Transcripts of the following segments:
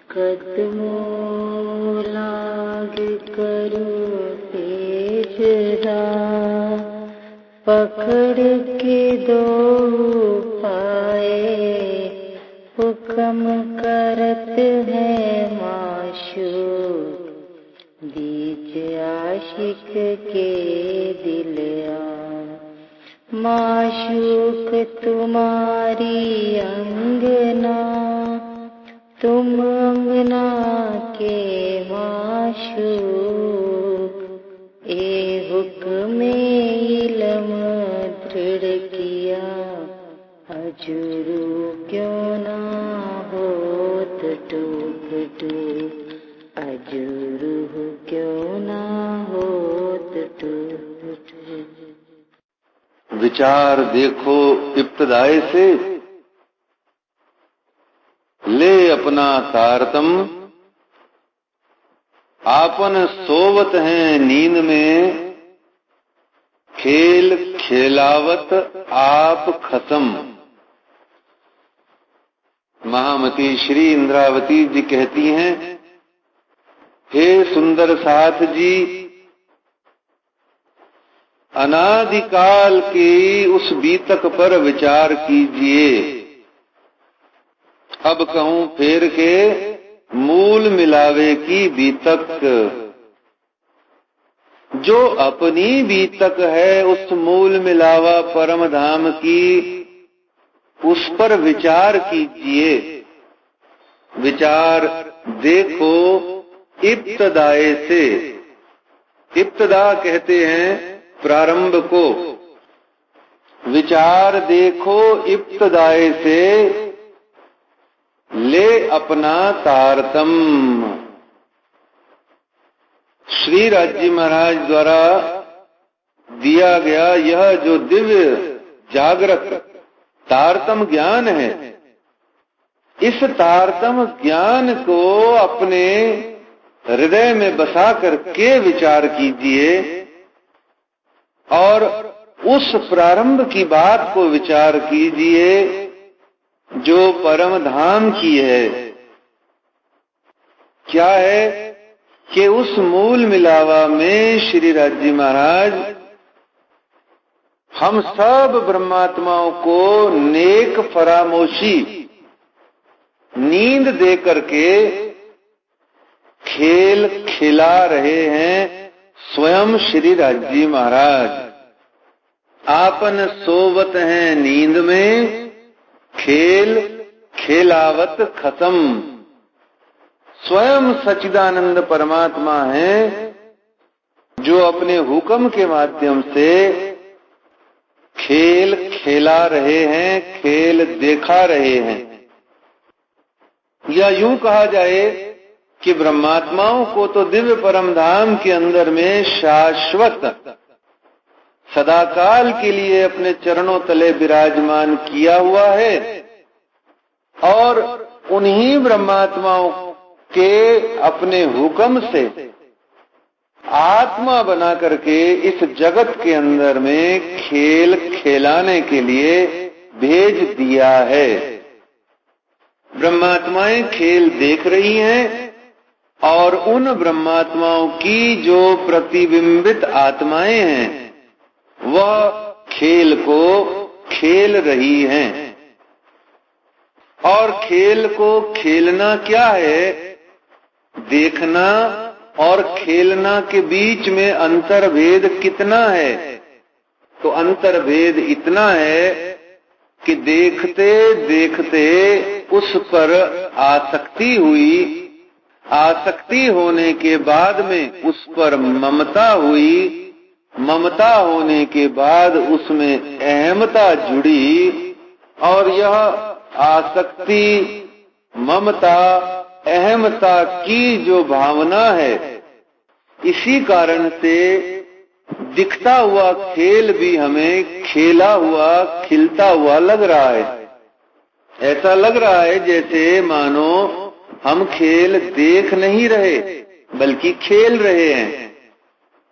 कदमों लाग करो तेजदा, पकड़ के दो पाए हुक्म करत है माशूक, बीच आशिक के दिल माशूक तुम्हारी अंगना, तुम अंगना के माशूक, ए हुक्म इल्म दृढ़ किया, अजुरू क्यों ना होत टूक टूक, अजुरू क्यों ना होत टूक टूक। विचार देखो इब्तदाए से, ले अपना तारतम, आपन सोवत हैं नींद में, खेल खेलावत आप खत्म। महामती श्री इंद्रावती जी कहती हैं, हे सुंदर साथ जी, अनादिकाल की उस बीतक पर विचार कीजिए। अब कहूं फेर के मूल मिलावे की बीतक, जो अपनी बीतक है उस मूल मिलावा परम धाम की, उस पर विचार कीजिए। विचार देखो इब्तदाए से, इब्तदा कहते हैं प्रारंभ को। विचार देखो इब्तदाए से, ले अपना तारतम। श्री राज्य महाराज द्वारा दिया गया यह जो दिव्य जागृत तारतम ज्ञान है, इस तारतम ज्ञान को अपने हृदय में बसा करके विचार कीजिए और उस प्रारंभ की बात को विचार कीजिए जो परम धाम की है। क्या है कि उस मूल मिलावा में श्री राज्य महाराज हम सब ब्रह्मात्माओं को नेक फरामोशी नींद दे करके खेल खिला रहे हैं। स्वयं श्री राज्य महाराज आपन सोवत हैं नींद में, खेल खेलावत खत्म। स्वयं सच्चिदानंद परमात्मा हैं जो अपने हुक्म के माध्यम से खेल खेला रहे हैं, खेल देखा रहे हैं। या यूं कहा जाए कि ब्रह्मात्माओं को तो दिव्य परम धाम के अंदर में शाश्वत सदाकाल के लिए अपने चरणों तले विराजमान किया हुआ है और उन्हीं ब्रह्मात्माओं के अपने हुक्म से आत्मा बना करके इस जगत के अंदर में खेल खेलाने के लिए भेज दिया है। ब्रह्मात्माएं खेल देख रही हैं और उन ब्रह्मात्माओं की जो प्रतिबिंबित आत्माएं हैं वह खेल को खेल रही हैं। और खेल को खेलना क्या है? देखना और खेलना के बीच में अंतर्भेद कितना है? तो अंतर्भेद इतना है कि देखते देखते उस पर आसक्ति हुई, आसक्ति होने के बाद में उस पर ममता हुई, ममता होने के बाद उसमें अहमता जुड़ी और यह आसक्ति, ममता, अहमता की जो भावना है, इसी कारण से दिखता हुआ खेल भी हमें खेला हुआ, खिलता हुआ लग रहा है। ऐसा लग रहा है जैसे मानो हम खेल देख नहीं रहे बल्कि खेल रहे हैं।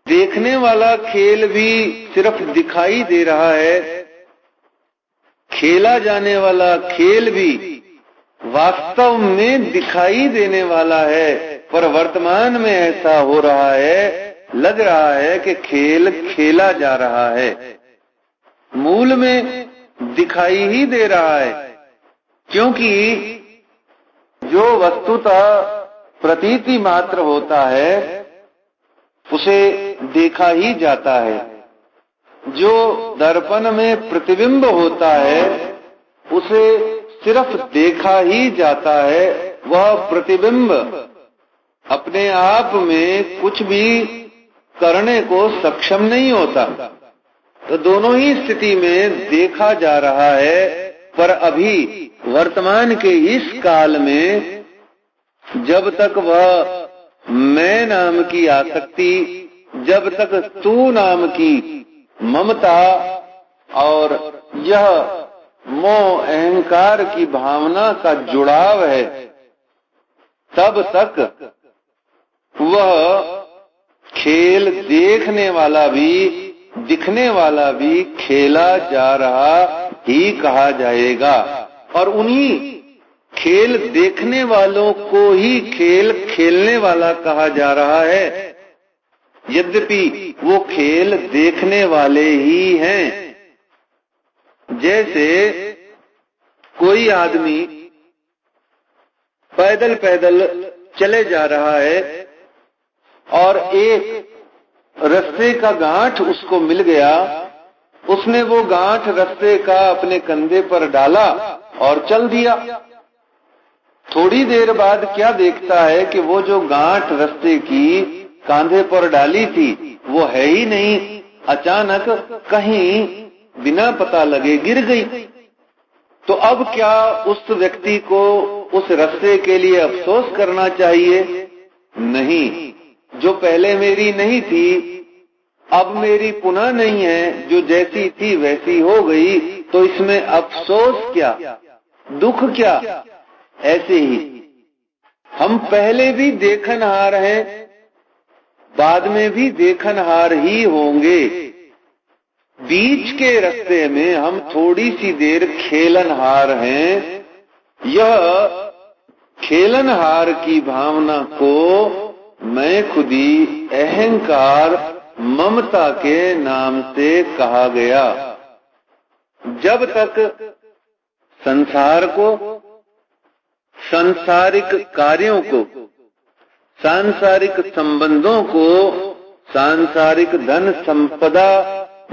देखने वाला खेल भी सिर्फ दिखाई दे रहा है, खेला जाने वाला खेल भी वास्तव में दिखाई देने वाला है, पर वर्तमान में ऐसा हो रहा है, लग रहा है कि खेल खेला जा रहा है। मूल में दिखाई ही दे रहा है, क्योंकि जो वस्तुतः प्रतीति मात्र होता है उसे देखा ही जाता है। जो दर्पण में प्रतिबिंब होता है उसे सिर्फ देखा ही जाता है। वह प्रतिबिंब अपने आप में कुछ भी करने को सक्षम नहीं होता। तो दोनों ही स्थिति में देखा जा रहा है, पर अभी वर्तमान के इस काल में जब तक वह मैं नाम की आसक्ति, जब तक तू नाम की ममता और यह मोह अहंकार की भावना का जुड़ाव है, तब तक वह खेल देखने वाला भी, दिखने वाला भी खेला जा रहा ही कहा जाएगा। और उन्हीं खेल देखने वालों को ही खेल खेलने वाला कहा जा रहा है, यद्यपि वो खेल देखने वाले ही हैं। जैसे कोई आदमी पैदल पैदल चले जा रहा है और एक रास्ते का गांठ उसको मिल गया, उसने वो गांठ रास्ते का अपने कंधे पर डाला और चल दिया। थोड़ी देर बाद क्या देखता है कि वो जो गांठ रास्ते की कांधे पर डाली थी वो है ही नहीं, अचानक कहीं बिना पता लगे गिर गई। तो अब क्या उस व्यक्ति को उस रास्ते के लिए अफसोस करना चाहिए? नहीं, जो पहले मेरी नहीं थी अब मेरी पुनः नहीं है, जो जैसी थी वैसी हो गई, तो इसमें अफसोस क्या, दुख क्या? ऐसे ही हम पहले भी देखनहार हैं, बाद में भी देखनहार ही होंगे। बीच के रास्ते में हम थोड़ी सी देर खेलनहार हैं। यह खेलनहार की भावना को मैं खुदी अहंकार ममता के नाम से कहा गया। जब तक संसार को, सांसारिक कार्यों को, सांसारिक संबंधों को, सांसारिक धन संपदा,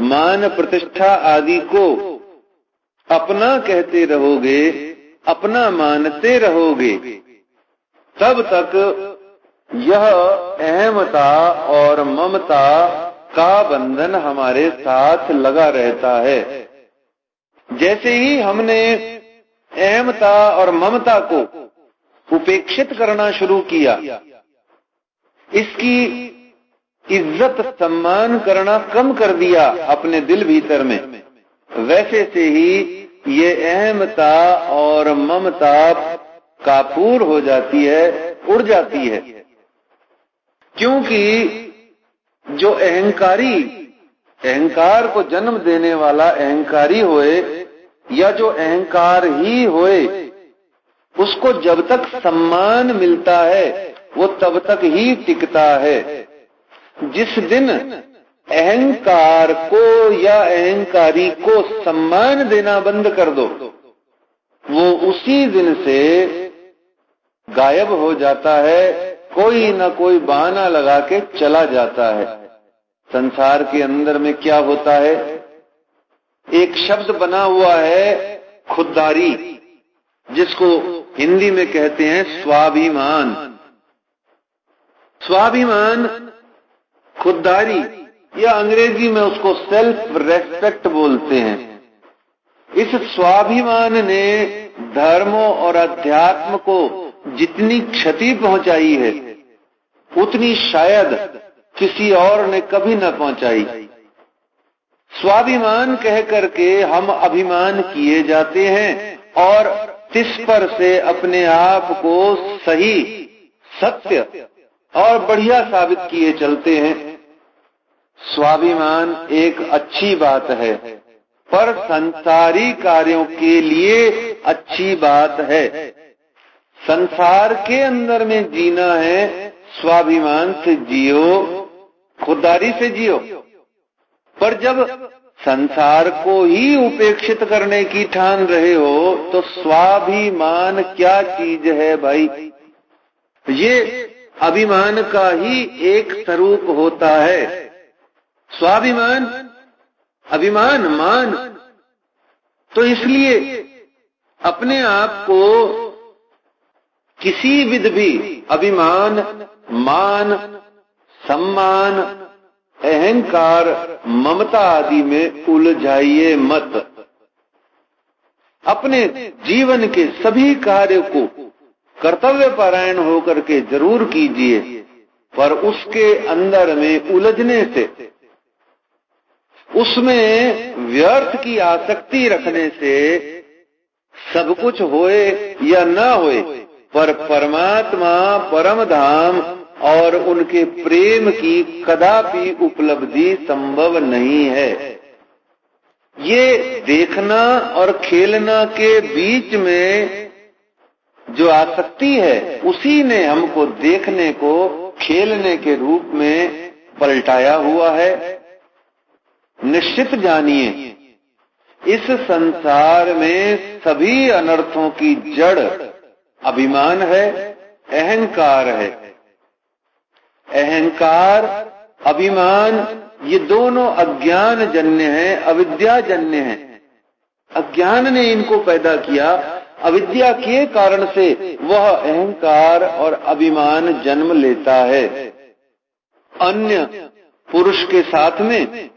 मान प्रतिष्ठा आदि को अपना कहते रहोगे, अपना मानते रहोगे, तब तक यह अहमता और ममता का बंधन हमारे साथ लगा रहता है। जैसे ही हमने अहमता और ममता को उपेक्षित करना शुरू किया, इसकी इज्जत सम्मान करना कम कर दिया अपने दिल भीतर में, वैसे से ही ये अहमता और ममता कापूर हो जाती है, उड़ जाती है। क्योंकि जो अहंकारी, अहंकार को जन्म देने वाला अहंकारी होए या जो अहंकार ही होए, उसको जब तक सम्मान मिलता है वो तब तक ही टिकता है। जिस दिन अहंकार को या अहंकारी को सम्मान देना बंद कर दो, वो उसी दिन से गायब हो जाता है, कोई न कोई बहाना लगा के चला जाता है। संसार के अंदर में क्या होता है, एक शब्द बना हुआ है खुददारी, जिसको हिंदी में कहते हैं स्वाभिमान। स्वाभिमान, खुददारी, या अंग्रेजी में उसको सेल्फ रेस्पेक्ट बोलते हैं। इस स्वाभिमान ने धर्मों और अध्यात्म को जितनी क्षति पहुंचाई है उतनी शायद किसी और ने कभी न पहुंचाई। स्वाभिमान कह करके हम अभिमान किए जाते हैं और तिस पर से अपने आप को सही, सत्य और बढ़िया साबित किए चलते हैं। स्वाभिमान एक अच्छी बात है, पर संसारी कार्यों के लिए अच्छी बात है। संसार के अंदर में जीना है, स्वाभिमान से जियो, खुददारी से जियो। पर जब संसार को ही उपेक्षित करने की ठान रहे हो तो स्वाभिमान क्या चीज है भाई? ये अभिमान का ही एक स्वरूप होता है। स्वाभिमान, अभिमान, मान। तो इसलिए अपने आप को किसी विध भी अभिमान, मान, सम्मान, अहंकार, ममता आदि में उलझाइए मत। अपने जीवन के सभी कार्य को कर्तव्य परायण होकर के जरूर कीजिए, पर उसके अंदर में उलझने से, उसमें व्यर्थ की आसक्ति रखने से सब कुछ होए या न होए, पर परमात्मा, परम धाम और उनके प्रेम की कदापि उपलब्धि संभव नहीं है। ये देखना और खेलना के बीच में जो आसक्ति है, उसी ने हमको देखने को खेलने के रूप में पलटाया हुआ है। निश्चित जानिए, इस संसार में सभी अनर्थों की जड़ अभिमान है, अहंकार है। अहंकार, अभिमान, ये दोनों अज्ञान जन्य है, अविद्या जन्य है। अज्ञान ने इनको पैदा किया, अविद्या के कारण से वह अहंकार और अभिमान जन्म लेता है। अन्य पुरुष के साथ में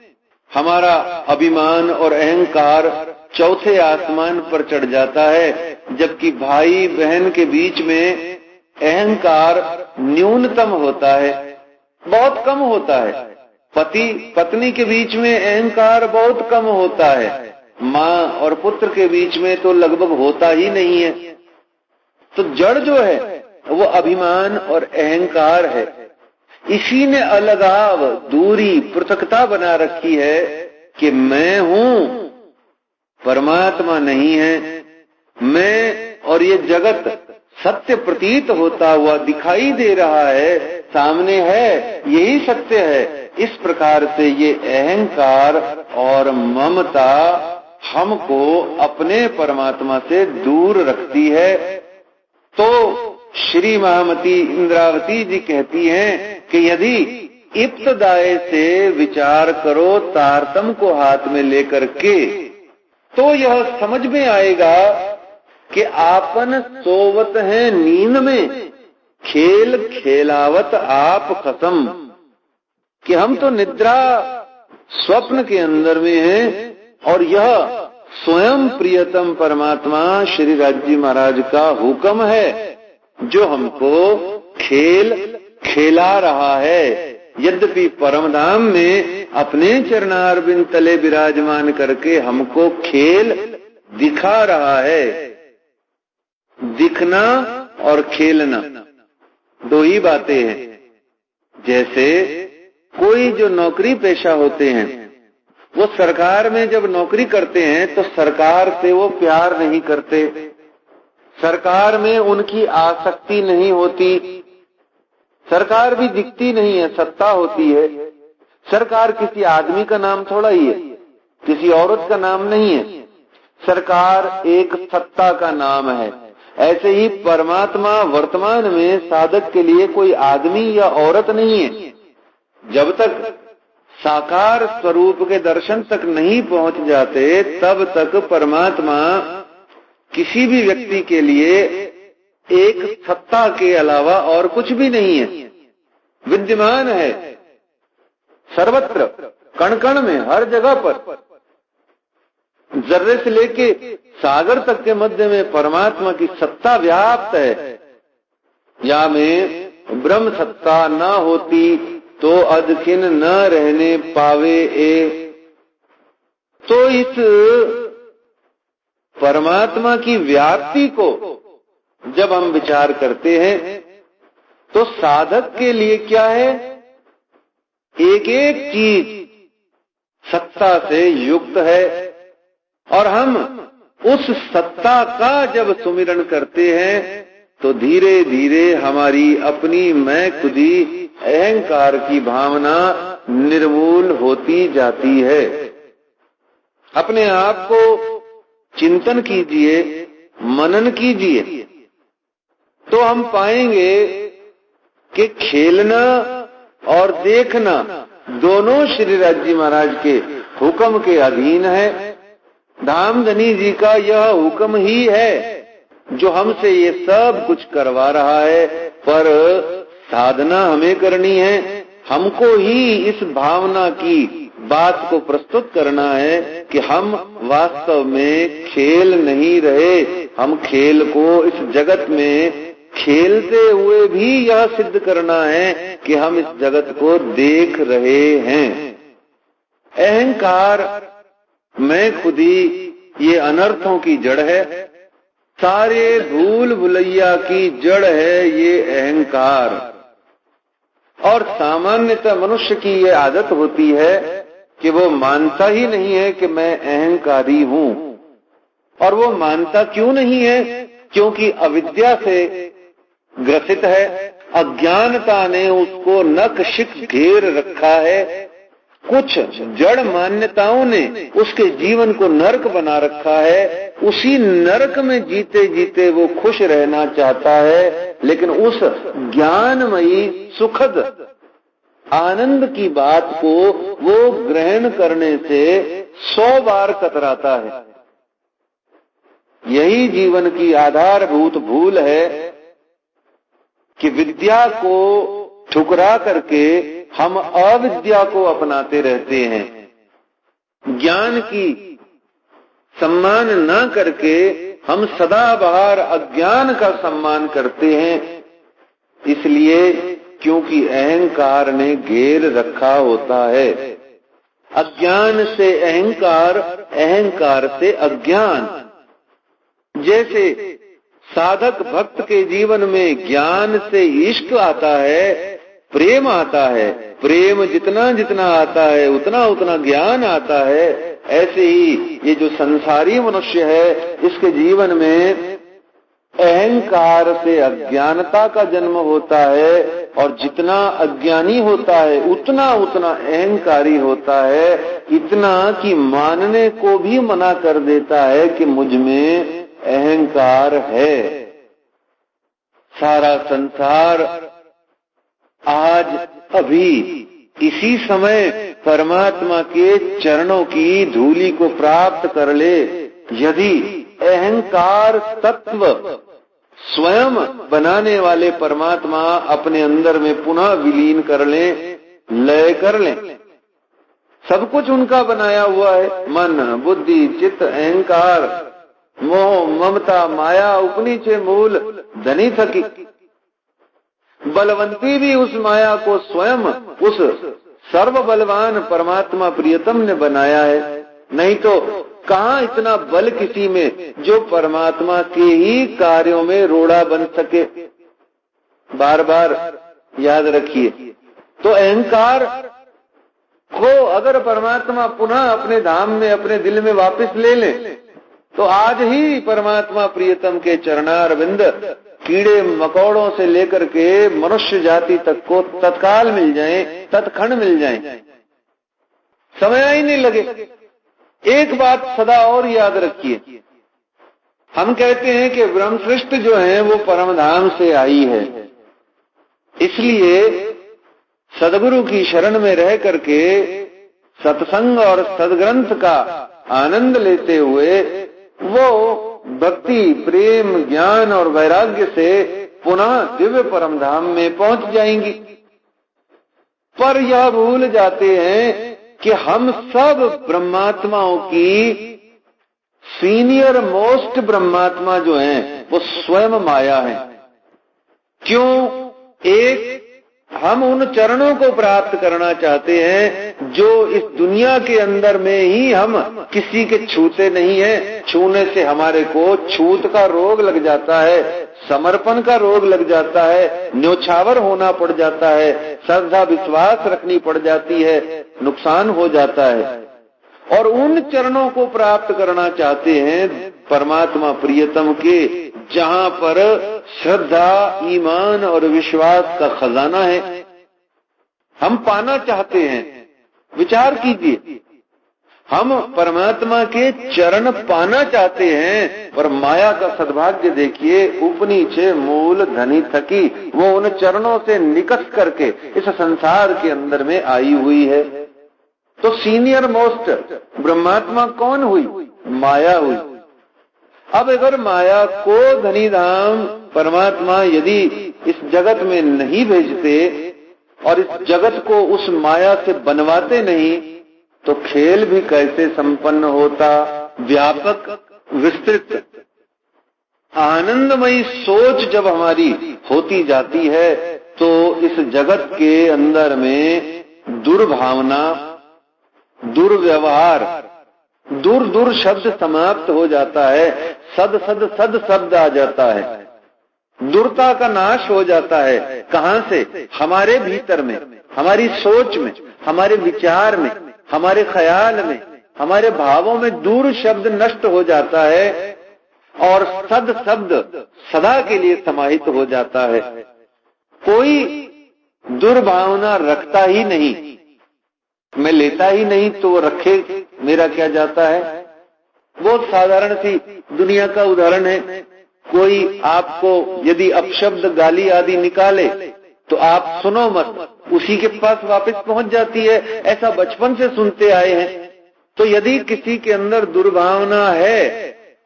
हमारा अभिमान और अहंकार चौथे आसमान पर चढ़ जाता है, जबकि भाई बहन के बीच में अहंकार न्यूनतम होता है, बहुत कम होता है। पति पत्नी के बीच में अहंकार बहुत कम होता है, माँ और पुत्र के बीच में तो लगभग होता ही नहीं है। तो जड़ जो है वो अभिमान और अहंकार है। इसी ने अलगाव, दूरी, पृथकता बना रखी है कि मैं हूं, परमात्मा नहीं है। मैं और ये जगत सत्य प्रतीत होता हुआ दिखाई दे रहा है, सामने है, यही सत्य है। इस प्रकार से ये अहंकार और ममता हमको अपने परमात्मा से दूर रखती है। तो श्री महामती इंद्रावती जी कहती हैं कि यदि इब्तदाए से विचार करो तारतम को हाथ में लेकर के, तो यह समझ में आएगा कि आपन सोवत है नींद में, खेल खेलावत आप खसम, कि हम तो निद्रा स्वप्न के अंदर में हैं और यह स्वयं प्रियतम परमात्मा श्री राज महाराज का हुक्म है जो हमको खेल खेला रहा है। यद्यपि परमधाम में अपने चरणारविंद तले विराजमान करके हमको खेल दिखा रहा है। दिखना और खेलना दो ही बातें हैं। जैसे कोई जो नौकरी पेशा होते हैं, वो सरकार में जब नौकरी करते हैं तो सरकार से वो प्यार नहीं करते, सरकार में उनकी आसक्ति नहीं होती, सरकार भी दिखती नहीं है, सत्ता होती है। सरकार किसी आदमी का नाम थोड़ा ही है, किसी औरत का नाम नहीं है, सरकार एक सत्ता का नाम है। ऐसे ही परमात्मा वर्तमान में साधक के लिए कोई आदमी या औरत नहीं है। जब तक साकार स्वरूप के दर्शन तक नहीं पहुंच जाते, तब तक परमात्मा किसी भी व्यक्ति के लिए एक सत्ता के अलावा और कुछ भी नहीं है, विद्यमान है सर्वत्र, कण कण में, हर जगह पर। जर्रे से लेके सागर तक के मध्य में परमात्मा की सत्ता व्याप्त है। या में ब्रह्म सत्ता न होती तो अदखिन न रहने पावे ए। तो इस परमात्मा की व्याप्ति को जब हम विचार करते हैं तो साधक के लिए क्या है, एक एक चीज सत्ता से युक्त है और हम उस सत्ता का जब सुमिरन करते हैं तो धीरे धीरे हमारी अपनी मैं खुदी अहंकार की भावना निर्मूल होती जाती है। अपने आप को चिंतन कीजिए, मनन कीजिए, तो हम पाएंगे कि खेलना और देखना दोनों श्री राज जी महाराज के हुक्म के अधीन है। धामधनी जी का यह हुक्म ही है जो हमसे ये सब कुछ करवा रहा है, पर साधना हमें करनी है। हमको ही इस भावना की बात को प्रस्तुत करना है कि हम वास्तव में खेल नहीं रहे, हम खेल को इस जगत में खेलते हुए भी यह सिद्ध करना है कि हम इस जगत को देख रहे हैं। अहंकार, मैं खुदी, ये अनर्थों की जड़ है। सारे भूल भुलैया की जड़ है ये अहंकार। और सामान्यतः मनुष्य की ये आदत होती है कि वो मानता ही नहीं है कि मैं अहंकारी हूं। और वो मानता क्यों नहीं है? क्योंकि अविद्या से ग्रसित है, अज्ञानता ने उसको नख-शिख घेर रखा है। कुछ जड़ मान्यताओं ने उसके जीवन को नरक बना रखा है। उसी नरक में जीते जीते वो खुश रहना चाहता है, लेकिन उस ज्ञानमयी सुखद आनंद की बात को वो ग्रहण करने से 100 बार कतराता है। यही जीवन की आधारभूत भूल है कि विद्या को ठुकरा करके हम अविद्या को अपनाते रहते हैं। ज्ञान की सम्मान न करके हम सदाबहार अज्ञान का सम्मान करते हैं। इसलिए क्योंकि अहंकार ने घेर रखा होता है। अज्ञान से अहंकार, अहंकार से अज्ञान। जैसे साधक भक्त के जीवन में ज्ञान से इश्क आता है, प्रेम आता है, प्रेम जितना जितना आता है उतना उतना ज्ञान आता है। ऐसे ही ये जो संसारी मनुष्य है, इसके जीवन में अहंकार से अज्ञानता का जन्म होता है, और जितना अज्ञानी होता है उतना उतना अहंकारी होता है, इतना कि मानने को भी मना कर देता है कि मुझ में अहंकार है। सारा संसार आज अभी इसी समय परमात्मा के चरणों की धूलि को प्राप्त कर ले, यदि अहंकार तत्व स्वयं बनाने वाले परमात्मा अपने अंदर में पुनः विलीन कर लें, लय कर लें। सब कुछ उनका बनाया हुआ है, मन, बुद्धि, चित्त, अहंकार, मोह, ममता, माया, उपनीचे मूल धनी थकी। बलवंती भी उस माया को स्वयं उस सर्व बलवान परमात्मा प्रियतम ने बनाया है। नहीं तो कहाँ इतना बल किसी में जो परमात्मा के ही कार्यों में रोड़ा बन सके। बार बार याद रखिए, तो अहंकार को अगर परमात्मा पुनः अपने धाम में, अपने दिल में वापस ले ले, तो आज ही परमात्मा प्रियतम के चरणारविंद कीड़े मकोड़ों से लेकर के मनुष्य जाति तक को तत्काल मिल जाएं, तत्क्षण मिल जाएं, समय ही नहीं लगे। एक बात सदा और याद रखिए, हम कहते हैं कि ब्रह्म सृष्टि जो है वो परम धाम से आई है। इसलिए सदगुरु की शरण में रह करके सत्संग और सदग्रंथ का आनंद लेते हुए वो भक्ति, प्रेम, ज्ञान और वैराग्य से पुनः दिव्य परम धाम में पहुंच जाएंगी। पर यह भूल जाते हैं कि हम सब ब्रह्मात्माओं की सीनियर मोस्ट ब्रह्मात्मा जो हैं वो स्वयं माया है। क्यों? एक, हम उन चरणों को प्राप्त करना चाहते हैं जो इस दुनिया के अंदर में ही हम किसी के छूते नहीं है। छूने से हमारे को छूत का रोग लग जाता है, समर्पण का रोग लग जाता है, न्योछावर होना पड़ जाता है, श्रद्धा विश्वास रखनी पड़ जाती है, नुकसान हो जाता है। और उन चरणों को प्राप्त करना चाहते हैं परमात्मा प्रियतम के, जहां पर श्रद्धा, ईमान और विश्वास का खजाना है। हम पाना चाहते हैं, विचार कीजिए, हम परमात्मा के चरण पाना चाहते हैं, पर माया का सद्भाग्य देखिए, ऊपरी छे मूल धनी थकी, वो उन चरणों से निकट करके इस संसार के अंदर में आई हुई है। तो सीनियर मोस्ट ब्रह्मात्मा कौन हुई? माया हुई। अब अगर माया को धनी धाम परमात्मा यदि इस जगत में नहीं भेजते और इस जगत को उस माया से बनवाते नहीं, तो खेल भी कैसे संपन्न होता। व्यापक, विस्तृत, आनंदमयी सोच जब हमारी होती जाती है, तो इस जगत के अंदर में दुर्भावना, दुर्व्यवहार, दूर दूर शब्द समाप्त हो जाता है, सद सद सद शब्द आ जाता है, दूरता का नाश हो जाता है। कहां से? हमारे भीतर में, हमारी सोच में, हमारे विचार में, हमारे ख्याल में, हमारे भावों में दूर शब्द नष्ट हो जाता है और सद शब्द सदा के लिए समाहित हो जाता है। कोई दुर्भावना रखता ही नहीं, मैं लेता ही नहीं तो वो रखे मेरा क्या जाता है। बहुत साधारण सी दुनिया का उदाहरण है। कोई आपको यदि अपशब्द, गाली आदि निकाले तो आप सुनो मत, उसी के पास वापस पहुंच जाती है। ऐसा बचपन से सुनते आए हैं। तो यदि किसी के अंदर दुर्भावना है,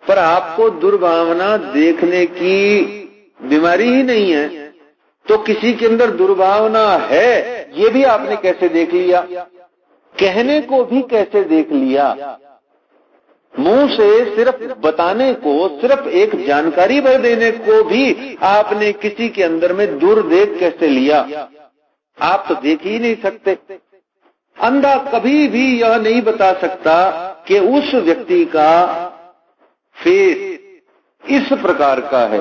पर आपको दुर्भावना देखने की बीमारी ही नहीं है, तो किसी के अंदर दुर्भावना है ये भी आपने कैसे देख लिया? कहने को भी कैसे देख लिया? मुंह से सिर्फ बताने को, सिर्फ एक जानकारी भर देने को भी आपने किसी के अंदर में दुर्देख कैसे लिया? आप तो देख ही नहीं सकते। अंधा कभी भी यह नहीं बता सकता कि उस व्यक्ति का फेस इस प्रकार का है,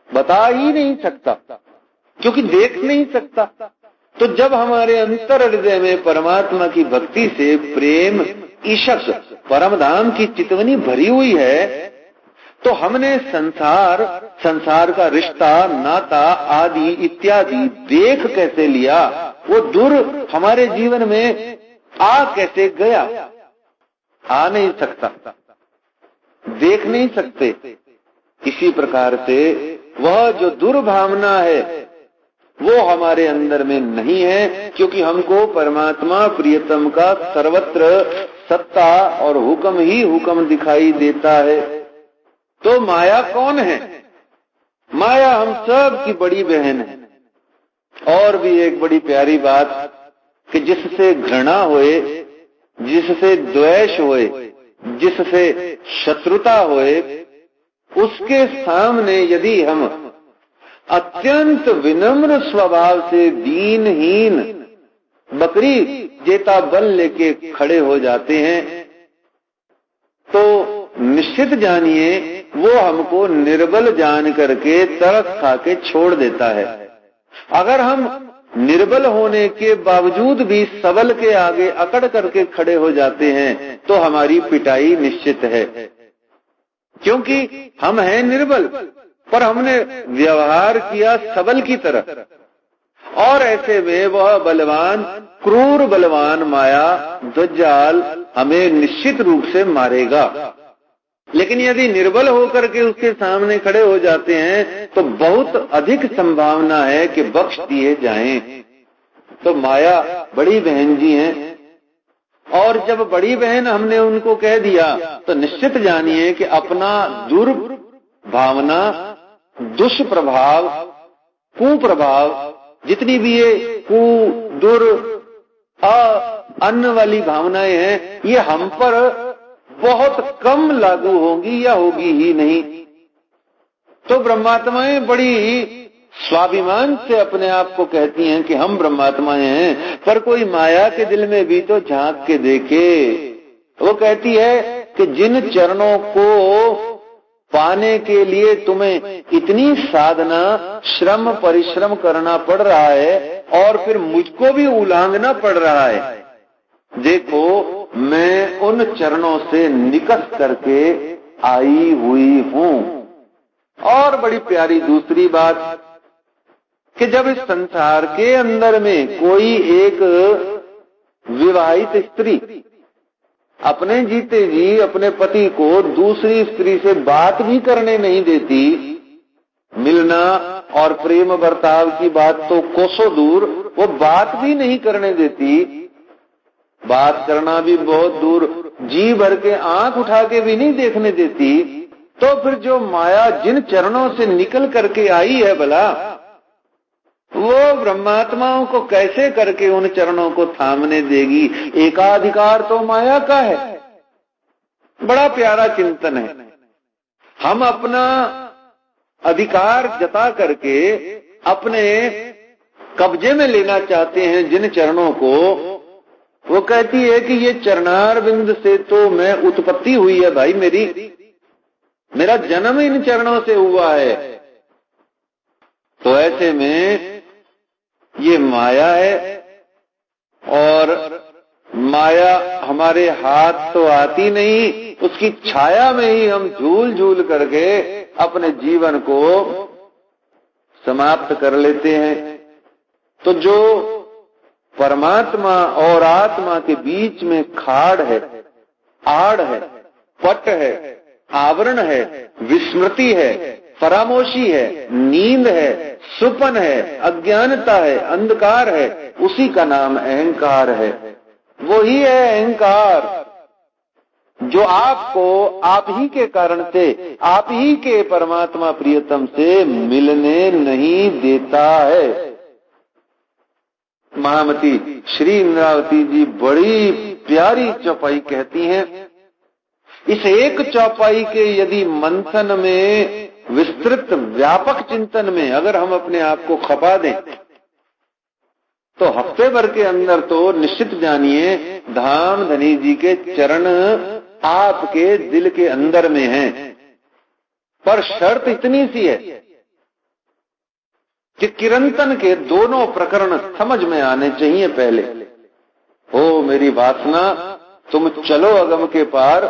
बता ही नहीं सकता, क्योंकि देख नहीं सकता। तो जब हमारे अंतर हृदय में परमात्मा की भक्ति से प्रेम, ईशक, परम धाम की चितवनी भरी हुई है, तो हमने संसार का रिश्ता, नाता आदि इत्यादि देख कैसे लिया? वो दूर हमारे जीवन में आ कैसे गया? आ नहीं सकता, देख नहीं सकते। इसी प्रकार से वह जो दुर्भावना है वो हमारे अंदर में नहीं है, क्योंकि हमको परमात्मा प्रियतम का सर्वत्र सत्ता और हुक्म ही हुक्म दिखाई देता है। तो माया कौन है? माया हम सब की बड़ी बहन है। और भी एक बड़ी प्यारी बात कि जिससे घृणा होए, जिससे द्वेष होए, जिससे शत्रुता होए, उसके सामने यदि हम अत्यंत विनम्र स्वभाव से दीनहीन बकरी जेता बल लेके खड़े हो जाते हैं, तो निश्चित जानिए वो हमको निर्बल जान करके तरस खा के छोड़ देता है। अगर हम निर्बल होने के बावजूद भी सबल के आगे अकड़ करके खड़े हो जाते हैं, तो हमारी पिटाई निश्चित है, क्योंकि हम हैं निर्बल, पर हमने व्यवहार किया सबल की तरह। और ऐसे में वह बलवान, क्रूर बलवान माया, दज्जाल हमें निश्चित रूप से मारेगा। लेकिन यदि निर्बल होकर के उसके सामने खड़े हो जाते हैं, तो बहुत अधिक संभावना है कि बख्श दिए जाएं। तो माया बड़ी बहन जी हैं, और जब बड़ी बहन हमने उनको कह दिया, तो निश्चित जानिए कि अपना दुर्भावना, दुष्प्रभाव, कुप्रभाव, जितनी भी ये दुर अन्न वाली भावनाएं हैं, ये हम पर बहुत कम लागू होंगी या होगी ही नहीं। तो ब्रह्मात्माएं बड़ी स्वाभिमान से अपने आप को कहती हैं कि हम ब्रह्मात्माएं हैं, पर कोई माया के दिल में भी तो झांक के देखे। वो कहती है कि जिन चरणों को पाने के लिए तुम्हें इतनी साधना, श्रम, परिश्रम करना पड़ रहा है, और फिर मुझको भी उल्लंघना पड़ रहा है, देखो मैं उन चरणों से निकट करके आई हुई हूं। और बड़ी प्यारी दूसरी बात कि जब इस संसार के अंदर में कोई एक विवाहित स्त्री अपने जीते जी अपने पति को दूसरी स्त्री से बात भी करने नहीं देती, मिलना और प्रेम बर्ताव की बात तो कोसों दूर, वो बात भी नहीं करने देती, बात करना भी बहुत दूर, जी भर के आंख उठा के भी नहीं देखने देती, तो फिर जो माया जिन चरणों से निकल करके आई है भला, वो ब्रह्मात्माओं को कैसे करके उन चरणों को थामने देगी? एकाधिकार तो माया का है। बड़ा प्यारा चिंतन है। हम अपना अधिकार जता करके अपने कब्जे में लेना चाहते हैं जिन चरणों को, वो कहती है कि ये चरणार बिंद से तो मैं उत्पत्ति हुई है भाई, मेरा जन्म इन चरणों से हुआ है। तो ऐसे में ये माया है, और माया हमारे हाथ तो आती नहीं, उसकी छाया में ही हम झूल झूल करके अपने जीवन को समाप्त कर लेते हैं। तो जो परमात्मा और आत्मा के बीच में खाड़ है, आड़ है, पट है, आवरण है, विस्मृति है, परामोशी है, नींद है, सुपन है, अज्ञानता है, अंधकार है, उसी का नाम अहंकार है। वो ही है अहंकार जो आपको आप ही के कारण से, आप ही के परमात्मा प्रियतम से मिलने नहीं देता है। महामती श्री इंद्रावती जी बड़ी प्यारी चौपाई कहती हैं। इस एक चौपाई के यदि मंथन में, विस्तृत व्यापक चिंतन में अगर हम अपने आप को खपा दें, तो हफ्ते भर के अंदर तो निश्चित जानिए धाम धनी जी के चरण आपके दिल के अंदर में हैं। पर शर्त इतनी सी है कि किरंतन के दोनों प्रकरण समझ में आने चाहिए पहले। हो मेरी वासना, तुम चलो अगम के पार,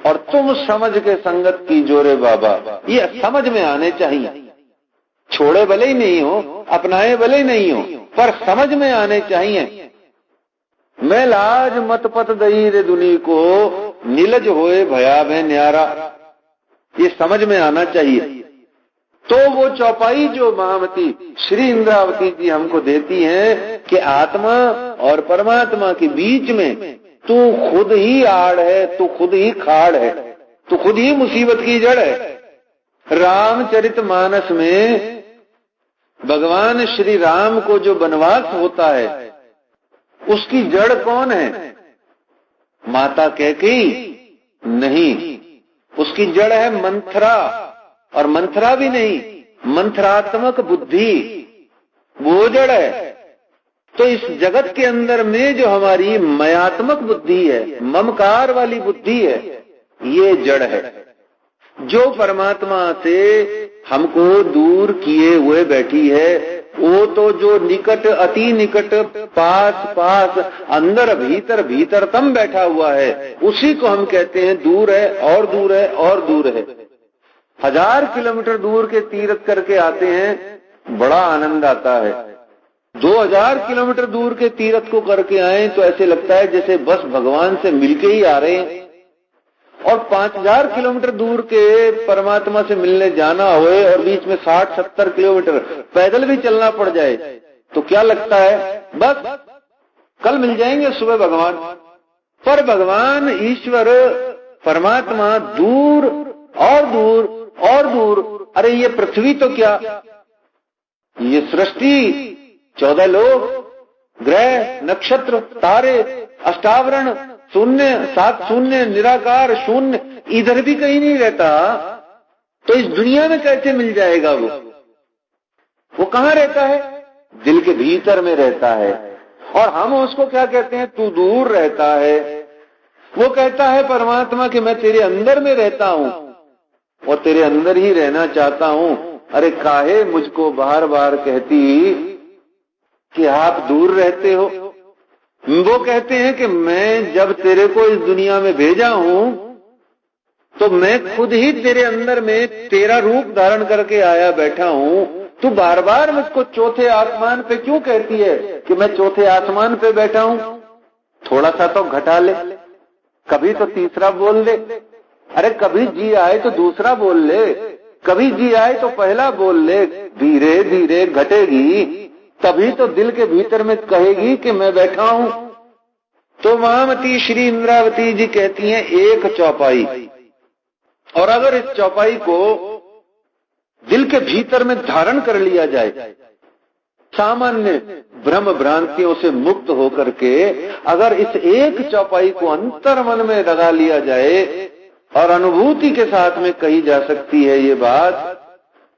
और तुम समझ के संगत की जोरे बाबा, ये समझ में आने चाहिए। छोड़े भले ही नहीं हो, अपनाए भले ही नहीं हो, पर समझ में आने चाहिए। मैं लाज मत पत दई रे दुनी को, नीलज होए भया में न्यारा, ये समझ में आना चाहिए। तो वो चौपाई जो महामती श्री इंद्रावती जी हमको देती हैं कि आत्मा और परमात्मा के बीच में तू खुद ही आड़ है, तू खुद ही खाड़ है, तू खुद ही मुसीबत की जड़ है। रामचरितमानस में भगवान श्री राम को जो वनवास होता है, उसकी जड़ कौन है? माता कैकेयी नहीं, उसकी जड़ है मंथरा, और मंथरा भी नहीं, मंथरात्मक बुद्धि, वो जड़ है। तो इस जगत के अंदर में जो हमारी मयात्मक बुद्धि है, ममकार वाली बुद्धि है, ये जड़ है जो परमात्मा से हमको दूर किए हुए बैठी है। वो तो जो निकट, अति निकट, पास पास, अंदर भीतर भीतरतम बैठा हुआ है, उसी को हम कहते हैं दूर है और दूर है और दूर है। 1000 किलोमीटर दूर के तीर्थ करके आते हैं, बड़ा आनंद आता है। 2000 किलोमीटर दूर के तीर्थ को करके आए तो ऐसे लगता है जैसे बस भगवान से मिलके ही आ रहे हैं। और 5000 किलोमीटर दूर के परमात्मा से मिलने जाना होए और बीच में 60-70 किलोमीटर पैदल भी चलना पड़ जाए तो क्या लगता है, बस कल मिल जाएंगे सुबह भगवान। पर भगवान ईश्वर परमात्मा दूर और दूर और दूर। अरे ये पृथ्वी तो क्या, ये सृष्टि, 14 लोक, ग्रह, नक्षत्र, तारे, अष्टावरण, शून्य, 7 शून्य, निराकार, शून्य, इधर भी कहीं नहीं रहता। तो इस दुनिया में कैसे मिल जाएगा वो कहां रहता है? दिल के भीतर में रहता है। और हम उसको क्या कहते हैं? तू दूर रहता है। वो कहता है परमात्मा कि मैं तेरे अंदर में रहता हूं और तेरे अंदर ही रहना चाहता हूं। अरे काहे मुझको बार बार कहती कि आप दूर रहते हो? वो कहते हैं कि मैं जब तेरे को इस दुनिया में भेजा हूं तो मैं खुद ही तेरे अंदर में तेरा रूप धारण करके आया बैठा हूं। तू बार बार मुझको चौथे आसमान पे क्यों कहती है कि मैं चौथे आसमान पे बैठा हूं? थोड़ा सा तो घटा ले, कभी तो तीसरा बोल ले। अरे कभी जी आए तो दूसरा बोल ले, कभी जी आए तो पहला बोल ले। धीरे धीरे घटेगी, तभी तो दिल के भीतर में कहेगी कि मैं बैठा हूं। तो महामती श्री इंद्रावती जी कहती हैं एक चौपाई, और अगर इस चौपाई को दिल के भीतर में धारण कर लिया जाए, सामान्य भ्रम भ्रांतियों से मुक्त होकर के अगर इस एक चौपाई को अंतर मन में लगा लिया जाए, और अनुभूति के साथ में कही जा सकती है ये बात,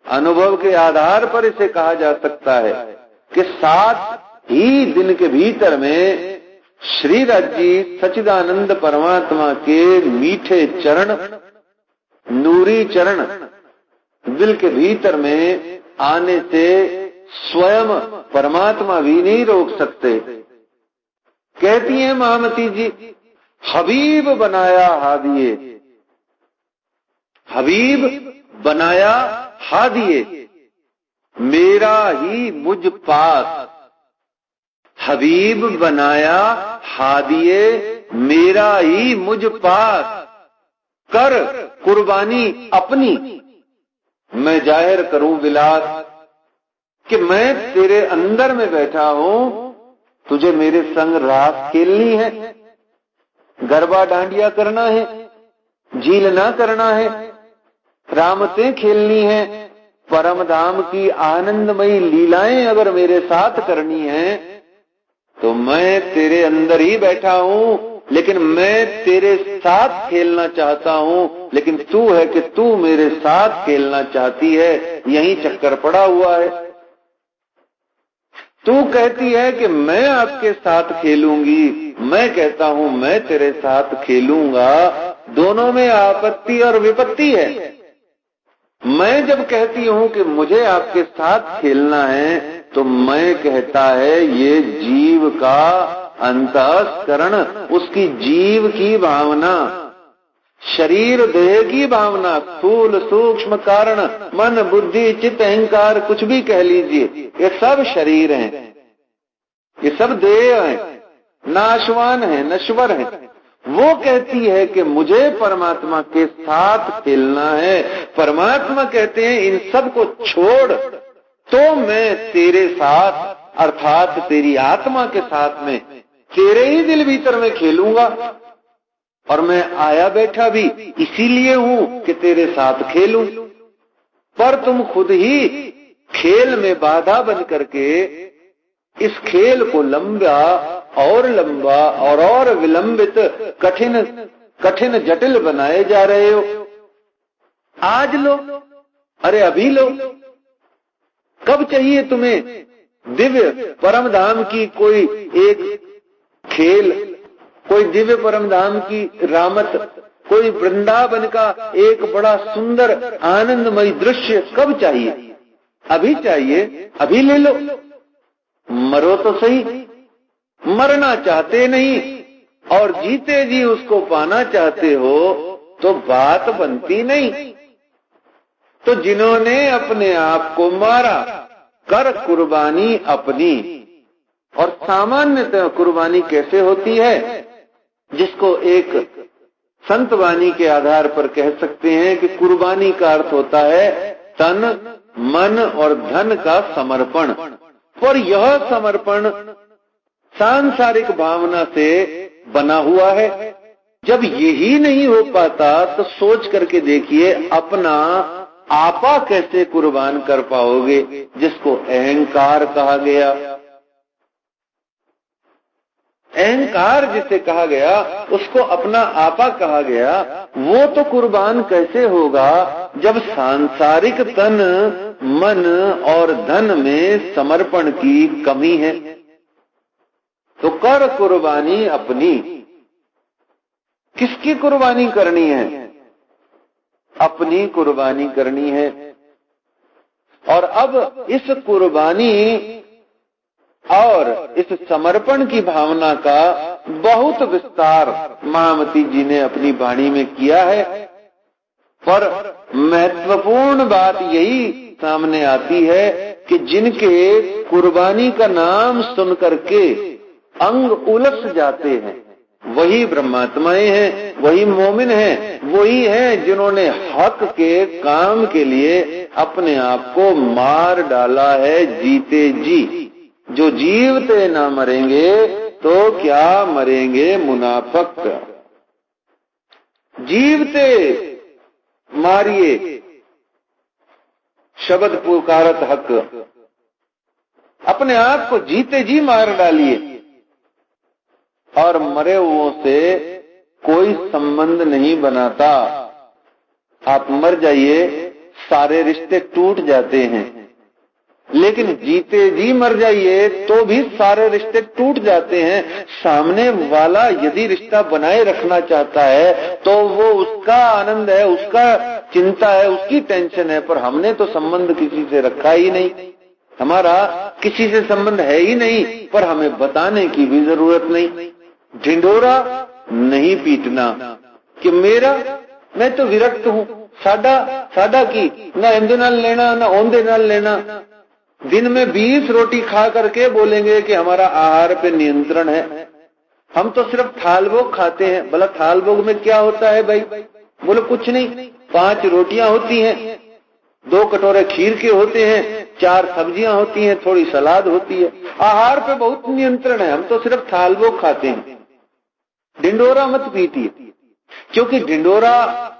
अनुभव के आधार पर इसे कहा जा सकता है कि 7 ही दिन के भीतर में श्री राज्य सच्चिदानंद परमात्मा के मीठे चरण, नूरी चरण दिल के भीतर में आने से स्वयं परमात्मा भी नहीं रोक सकते। कहती हैं महामती जी, हबीब बनाया हादिए, हबीब बनाया हादिए, मेरा ही मुझ पास। हबीब बनाया हादिए, मेरा ही मुझ पास। कर कुर्बानी अपनी, मैं जाहिर करूं विलास, कि मैं तेरे अंदर में बैठा हूं, तुझे मेरे संग रास खेलनी है, गरबा डांडिया करना है, झीलना करना है, रामतें खेलनी है, परम धाम की आनंदमयी लीलाएं अगर मेरे साथ करनी है, तो मैं तेरे अंदर ही बैठा हूं, लेकिन मैं तेरे साथ खेलना चाहता हूं। लेकिन तू है कि तू मेरे साथ खेलना चाहती है, यही चक्कर पड़ा हुआ है। तू कहती है कि मैं आपके साथ खेलूंगी, मैं कहता हूं मैं तेरे साथ खेलूंगा, दोनों में आपत्ति और विपत्ति है। मैं जब कहती हूं कि मुझे आपके साथ खेलना है, तो मैं कहता है ये जीव का अंतःकरण, उसकी जीव की भावना, शरीर देह की भावना, स्थूल सूक्ष्म कारण, मन बुद्धि चित्त अहंकार कुछ भी कह लीजिए, ये सब शरीर हैं, ये सब देह हैं, नाशवान है, नश्वर है। वो कहती है कि मुझे परमात्मा के साथ खेलना है। परमात्मा कहते हैं इन सब को छोड़ तो मैं तेरे साथ, अर्थात तेरी आत्मा के साथ में तेरे ही दिल भीतर में खेलूंगा। और मैं आया बैठा भी इसीलिए हूं कि तेरे साथ खेलूं, पर तुम खुद ही खेल में बाधा बन करके इस खेल को लंबा और विलंबित, कठिन कठिन जटिल बनाए जा रहे हो। आज लो, अरे अभी लो, कब चाहिए तुम्हें दिव्य परम धाम की कोई एक खेल, कोई दिव्य परम धाम की रामत, कोई वृंदावन का एक बड़ा सुंदर आनंदमय दृश्य कब चाहिए? अभी चाहिए, अभी ले लो। मरो तो सही, मरना चाहते नहीं और जीते जी उसको पाना चाहते हो तो बात बनती नहीं। तो जिन्होंने अपने आप को मारा, कर कुर्बानी अपनी। और सामान्यतः कुर्बानी कैसे होती है, जिसको एक संत वाणी के आधार पर कह सकते हैं कि कुर्बानी का अर्थ होता है तन, मन और धन का समर्पण। पर यह समर्पण सांसारिक भावना से बना हुआ है। जब यही नहीं हो पाता तो सोच करके देखिए अपना आपा कैसे कुर्बान कर पाओगे, जिसको अहंकार कहा गया। अहंकार जिसे कहा गया, उसको अपना आपा कहा गया, वो तो कुर्बान कैसे होगा जब सांसारिक तन, मन और धन में समर्पण की कमी है। तो कर कुर्बानी अपनी। किसकी कुर्बानी करनी है? अपनी कुर्बानी करनी है। और अब इस कुर्बानी और इस समर्पण की भावना का बहुत विस्तार महामती जी ने अपनी वाणी में किया है। पर महत्वपूर्ण बात यही सामने आती है कि जिनके कुर्बानी का नाम सुन करके अंग उलझ जाते हैं, वही ब्रह्मात्माएं हैं, वही मोमिन हैं, वही हैं जिन्होंने हक के काम के लिए अपने आप को मार डाला है जीते जी। जो जीवते ना मरेंगे तो क्या मरेंगे मुनाफिक। जीवते मारिए शब्द पुकारत हक, अपने आप को जीते जी मार डालिए और मरे हुओं से कोई संबंध नहीं बनाता। आप मर जाइए, सारे रिश्ते टूट जाते हैं, लेकिन जीते जी मर जाइए तो भी सारे रिश्ते टूट जाते हैं। सामने वाला यदि रिश्ता बनाए रखना चाहता है तो वो उसका आनंद है, उसका चिंता है, उसकी टेंशन है, पर हमने तो संबंध किसी से रखा ही नहीं, हमारा किसी से संबंध है ही नहीं, पर हमें बताने की भी जरूरत नहीं। ढिंडोरा नहीं पीटना कि मैं तो विरक्त हूं, साडा की ना इंदे नाल लेना ना ओंदे नाल लेना। दिन में 20 रोटी खा करके बोलेंगे कि हमारा आहार पे नियंत्रण है, हम तो सिर्फ थाल भोग खाते हैं। बोला थाल भोग में क्या होता है भाई? बोले कुछ नहीं, 5 रोटियां होती हैं, 2 कटोरे खीर के होते हैं, 4 सब्जियां होती हैं, थोड़ी सलाद होती है। आहार पे बहुत नियंत्रण है, हम तो सिर्फ थाल भोग खाते हैं। ढिंडोरा मत पीटिए, क्योंकि ढिंडोरा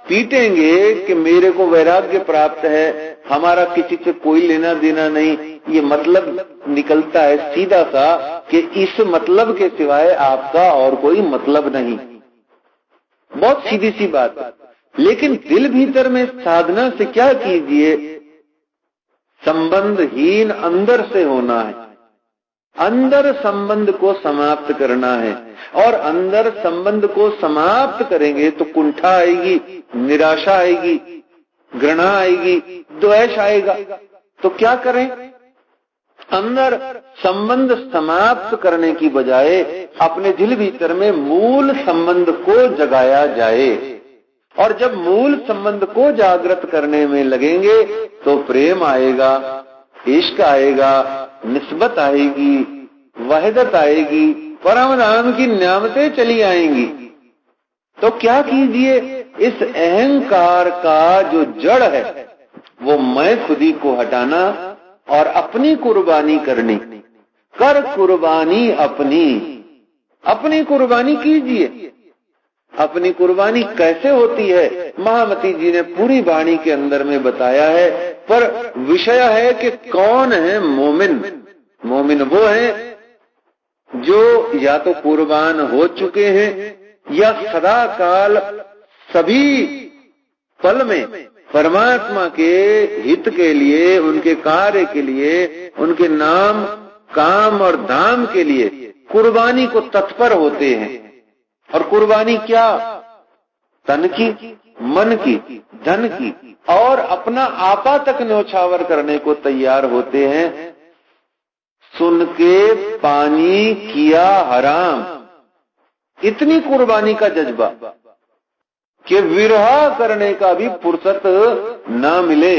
पीटेंगे कि मेरे को वैराग्य प्राप्त है, हमारा किसी से कोई लेना देना नहीं, ये मतलब निकलता है सीधा सा कि इस मतलब के सिवाय आपका और कोई मतलब नहीं। बहुत सीधी सी बात। लेकिन दिल भीतर में साधना से क्या कीजिए, संबंधहीन अंदर से होना है, अंदर संबंध को समाप्त करना है। और अंदर संबंध को समाप्त करेंगे तो कुंठा आएगी, निराशा आएगी, घृणा आएगी, द्वेष आएगा। तो क्या करें? अंदर संबंध समाप्त करने की बजाय अपने दिल भीतर में मूल संबंध को जगाया जाए। और जब मूल संबंध को जागृत करने में लगेंगे तो प्रेम आएगा, इश्क आएगा, निस्बत आएगी, वहदत आएगी, परम नाम की न्यामतें चली आएंगी। तो क्या कीजिए, इस अहंकार का जो जड़ है वो मैं खुदी को हटाना और अपनी कुर्बानी करनी। कर कुर्बानी अपनी कुर्बानी कीजिए। अपनी कुर्बानी कैसे होती है महामती जी ने पूरी वाणी के अंदर में बताया है, पर विषय है कि कौन है मोमिन। मोमिन वो है जो या तो कुर्बान हो चुके हैं या सदा काल सभी पल में परमात्मा के हित के लिए, उनके कार्य के लिए, उनके नाम काम और धाम के लिए कुर्बानी को तत्पर होते हैं। और कुर्बानी क्या? तन की, मन की, धन की, और अपना आपा तक न्योछावर करने को तैयार होते हैं। सुन के पानी किया हराम, इतनी कुर्बानी का जज्बा कि विरह करने का भी फुर्सत ना मिले।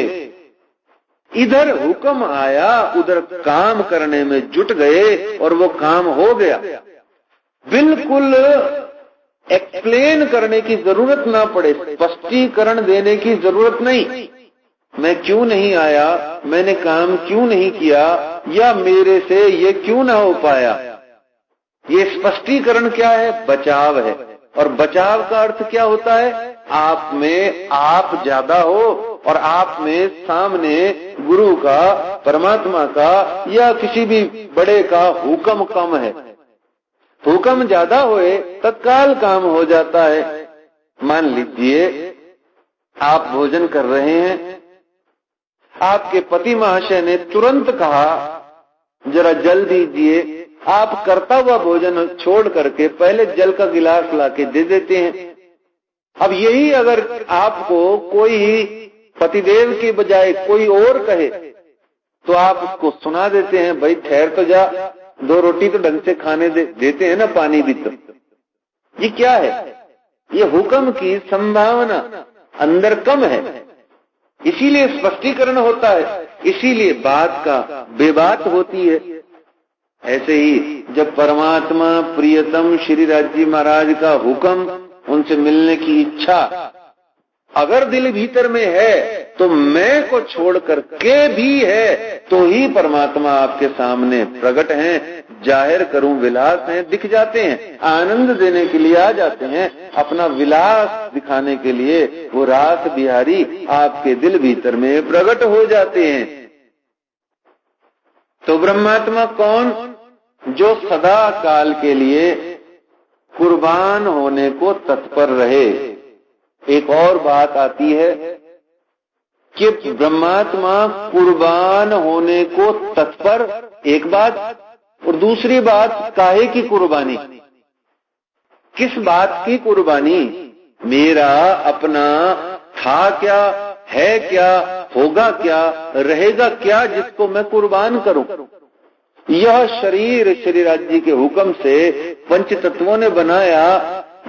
इधर हुक्म आया, उधर काम करने में जुट गए और वो काम हो गया। बिल्कुल एक्सप्लेन करने की जरूरत ना पड़े, स्पष्टीकरण देने की जरूरत नहीं। मैं क्यों नहीं आया, मैंने काम क्यों नहीं किया, या मेरे से ये क्यों ना हो पाया। ये स्पष्टीकरण क्या है? बचाव है। और बचाव का अर्थ क्या होता है? आप में आप ज्यादा हो और आप में सामने गुरु का, परमात्मा का या किसी भी बड़े का हुक्म कम है। हुक्म ज्यादा होए तत्काल काम हो जाता है। मान लीजिए आप भोजन कर रहे हैं, आपके पति महाशय ने तुरंत कहा जरा जल दीजिए, आप करता हुआ भोजन छोड़ करके पहले जल का गिलास लाके दे देते हैं। अब यही अगर आपको कोई पतिदेव के बजाय कोई और कहे तो आप उसको सुना देते हैं, भाई ठहर तो जा, 2 रोटी तो ढंग से खाने देते हैं ना, पानी भी तो। ये क्या है? ये हुक्म की संभावना, अंदर कम है, इसीलिए स्पष्टीकरण होता है, इसीलिए बात का बेबात होती है। ऐसे ही जब परमात्मा प्रियतम श्री राज जी महाराज का हुक्म, उनसे मिलने की इच्छा अगर दिल भीतर में है तो मैं को छोड़ करके भी है तो ही परमात्मा आपके सामने प्रकट हैं, जाहिर करूं विलास हैं, दिख जाते हैं, आनंद देने के लिए आ जाते हैं, अपना विलास दिखाने के लिए वो रास बिहारी आपके दिल भीतर में प्रकट हो जाते हैं। तो ब्रह्मात्मा कौन? जो सदा काल के लिए कुर्बान होने को तत्पर रहे। एक और बात आती है कि ब्रह्मात्मा कुर्बान होने को तत्पर, एक बात, और दूसरी बात काहे की कुर्बानी, किस बात की कुर्बानी? मेरा अपना था क्या, है क्या, होगा क्या, रहेगा क्या, जिसको मैं कुर्बान करूं? यह शरीर श्री राज जी के हुक्म से पंच तत्वों ने बनाया,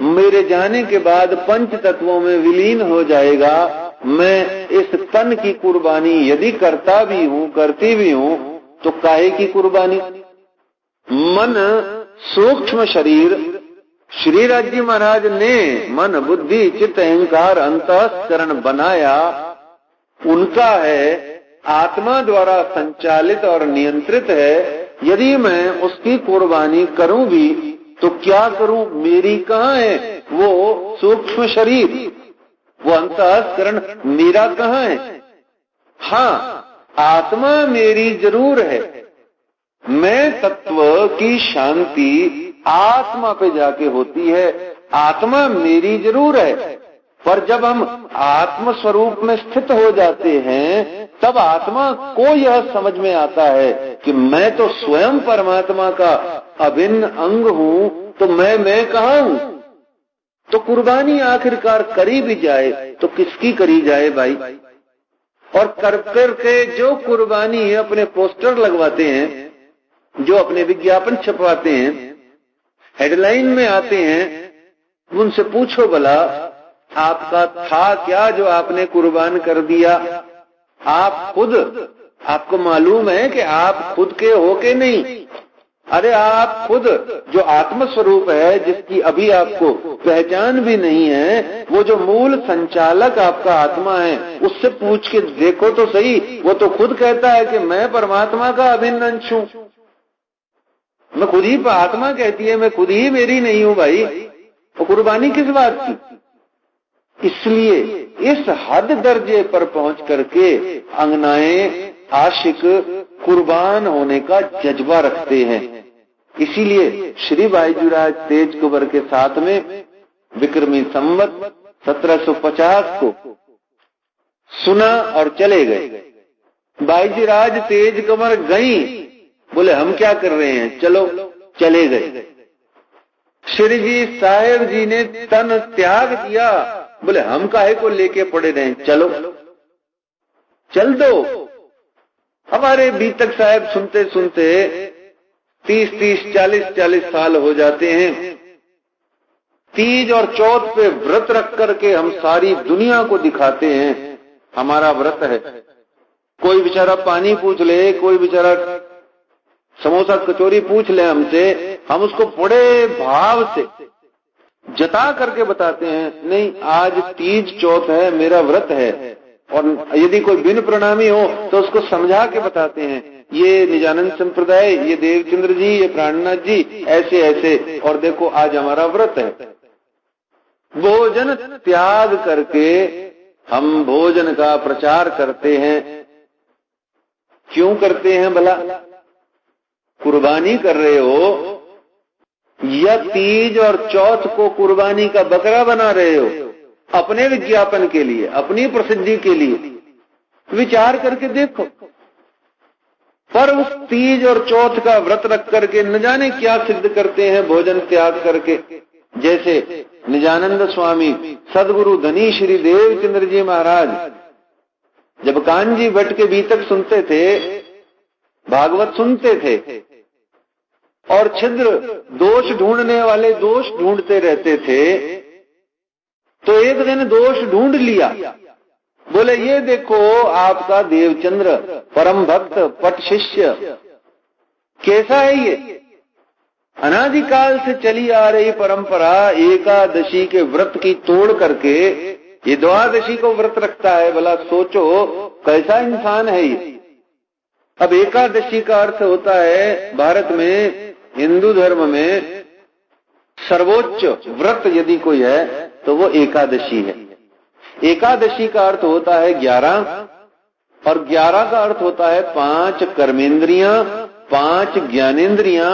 मेरे जाने के बाद पंच तत्वों में विलीन हो जाएगा। मैं इस तन की कुर्बानी यदि करता भी हूं, करती भी हूं, तो काहे की कुर्बानी? मन सूक्ष्म शरीर श्री राज जी महाराज ने मन बुद्धि चित्त अहंकार अंतःकरण बनाया, उनका है, आत्मा द्वारा संचालित और नियंत्रित है। यदि मैं उसकी कुर्बानी करूं भी तो क्या करूं? मेरी कहाँ है वो सूक्ष्म शरीर, वो अंतःकरण मेरा कहाँ है? हाँ, आत्मा मेरी जरूर है। मैं तत्व की शांति आत्मा पे जाके होती है, आत्मा मेरी जरूर है, पर जब हम आत्म स्वरूप में स्थित हो जाते हैं तब आत्मा को यह समझ में आता है कि मैं तो स्वयं परमात्मा का अभिन्न अंग हूं, तो मैं कहाँ हूं? तो कुर्बानी आखिरकार करी भी जाए तो किसकी करी जाए भाई? और कर के जो कुर्बानी है, अपने पोस्टर लगवाते हैं, जो अपने विज्ञापन छपवाते हैं, हेडलाइन में आते हैं, उनसे पूछो भला आपका था क्या जो आपने कुर्बान कर दिया? आप खुद, आपको मालूम है कि आप खुद के हो के नहीं? अरे आप खुद जो आत्म स्वरूप है, जिसकी अभी आपको पहचान भी नहीं है, वो जो मूल संचालक आपका आत्मा है, उससे पूछ के देखो तो सही। वो तो खुद कहता है कि मैं परमात्मा का अभिन्न अंश हूं। मैं खुद ही, आत्मा कहती है मैं खुद ही मेरी नहीं हूं भाई, तो कुर्बानी किस बात की? इसलिए इस हद दर्जे पर पहुंच करके अंगनाएं आशिक कुर्बान होने का जज्बा रखते हैं। इसीलिए श्री बाईजूराज तेज कुंवर के साथ में विक्रमी संवत 1750 को सुना और चले गए। बाईजूराज तेज कुंवर गई, बोले हम क्या कर रहे हैं, चलो, चले गए। श्री जी साहेब जी ने तन त्याग दिया, बोले हम काहे को लेके पड़े रहे, चलो, चल दो। हमारे बीतक साहब सुनते सुनते 30-30, 40-40 साल हो जाते हैं। तीज और चौथ पे व्रत रख करके हम सारी दुनिया को दिखाते हैं हमारा व्रत है। कोई बेचारा पानी पूछ ले, कोई बेचारा समोसा कचौरी पूछ ले हमसे, हम उसको बड़े भाव से जता करके बताते हैं, नहीं आज तीज चौथ है, मेरा व्रत है। और यदि कोई बिन प्रणामी हो तो उसको समझा के बताते हैं, ये निजानंद संप्रदाय, ये देवचंद्र जी, ये प्राणनाथ जी, ऐसे ऐसे, और देखो आज हमारा व्रत है। भोजन त्याग करके हम भोजन का प्रचार करते हैं। क्यों करते हैं भला? कुर्बानी कर रहे हो या तीज और चौथ को कुर्बानी का बकरा बना रहे हो? अपने विज्ञापन के लिए, अपनी प्रसिद्धि के लिए? विचार करके देखो। पर उस तीज और चौथ का व्रत रख करके न जाने क्या सिद्ध करते हैं भोजन त्याग करके। जैसे निजानंद स्वामी सदगुरु धनी श्री देवचंद्र जी महाराज जब कांजी भट्ट के बीतक सुनते थे, भागवत सुनते थे, और छिद्र दोष ढूंढने वाले दोष ढूंढते रहते थे, तो एक दिन दोष ढूंढ लिया। बोले ये देखो आपका देवचंद्र परम भक्त पट शिष्य कैसा है, ये अनादिकाल से चली आ रही परंपरा एकादशी के व्रत की तोड़ करके ये द्वादशी को व्रत रखता है। भला सोचो कैसा इंसान है ये। अब एकादशी का अर्थ होता है भारत में, हिंदू धर्म में सर्वोच्च व्रत यदि कोई है तो वो एकादशी है। एकादशी का अर्थ होता है 11, और 11 का अर्थ होता है 5 कर्मेंद्रियां, 5 ज्ञानेंद्रियां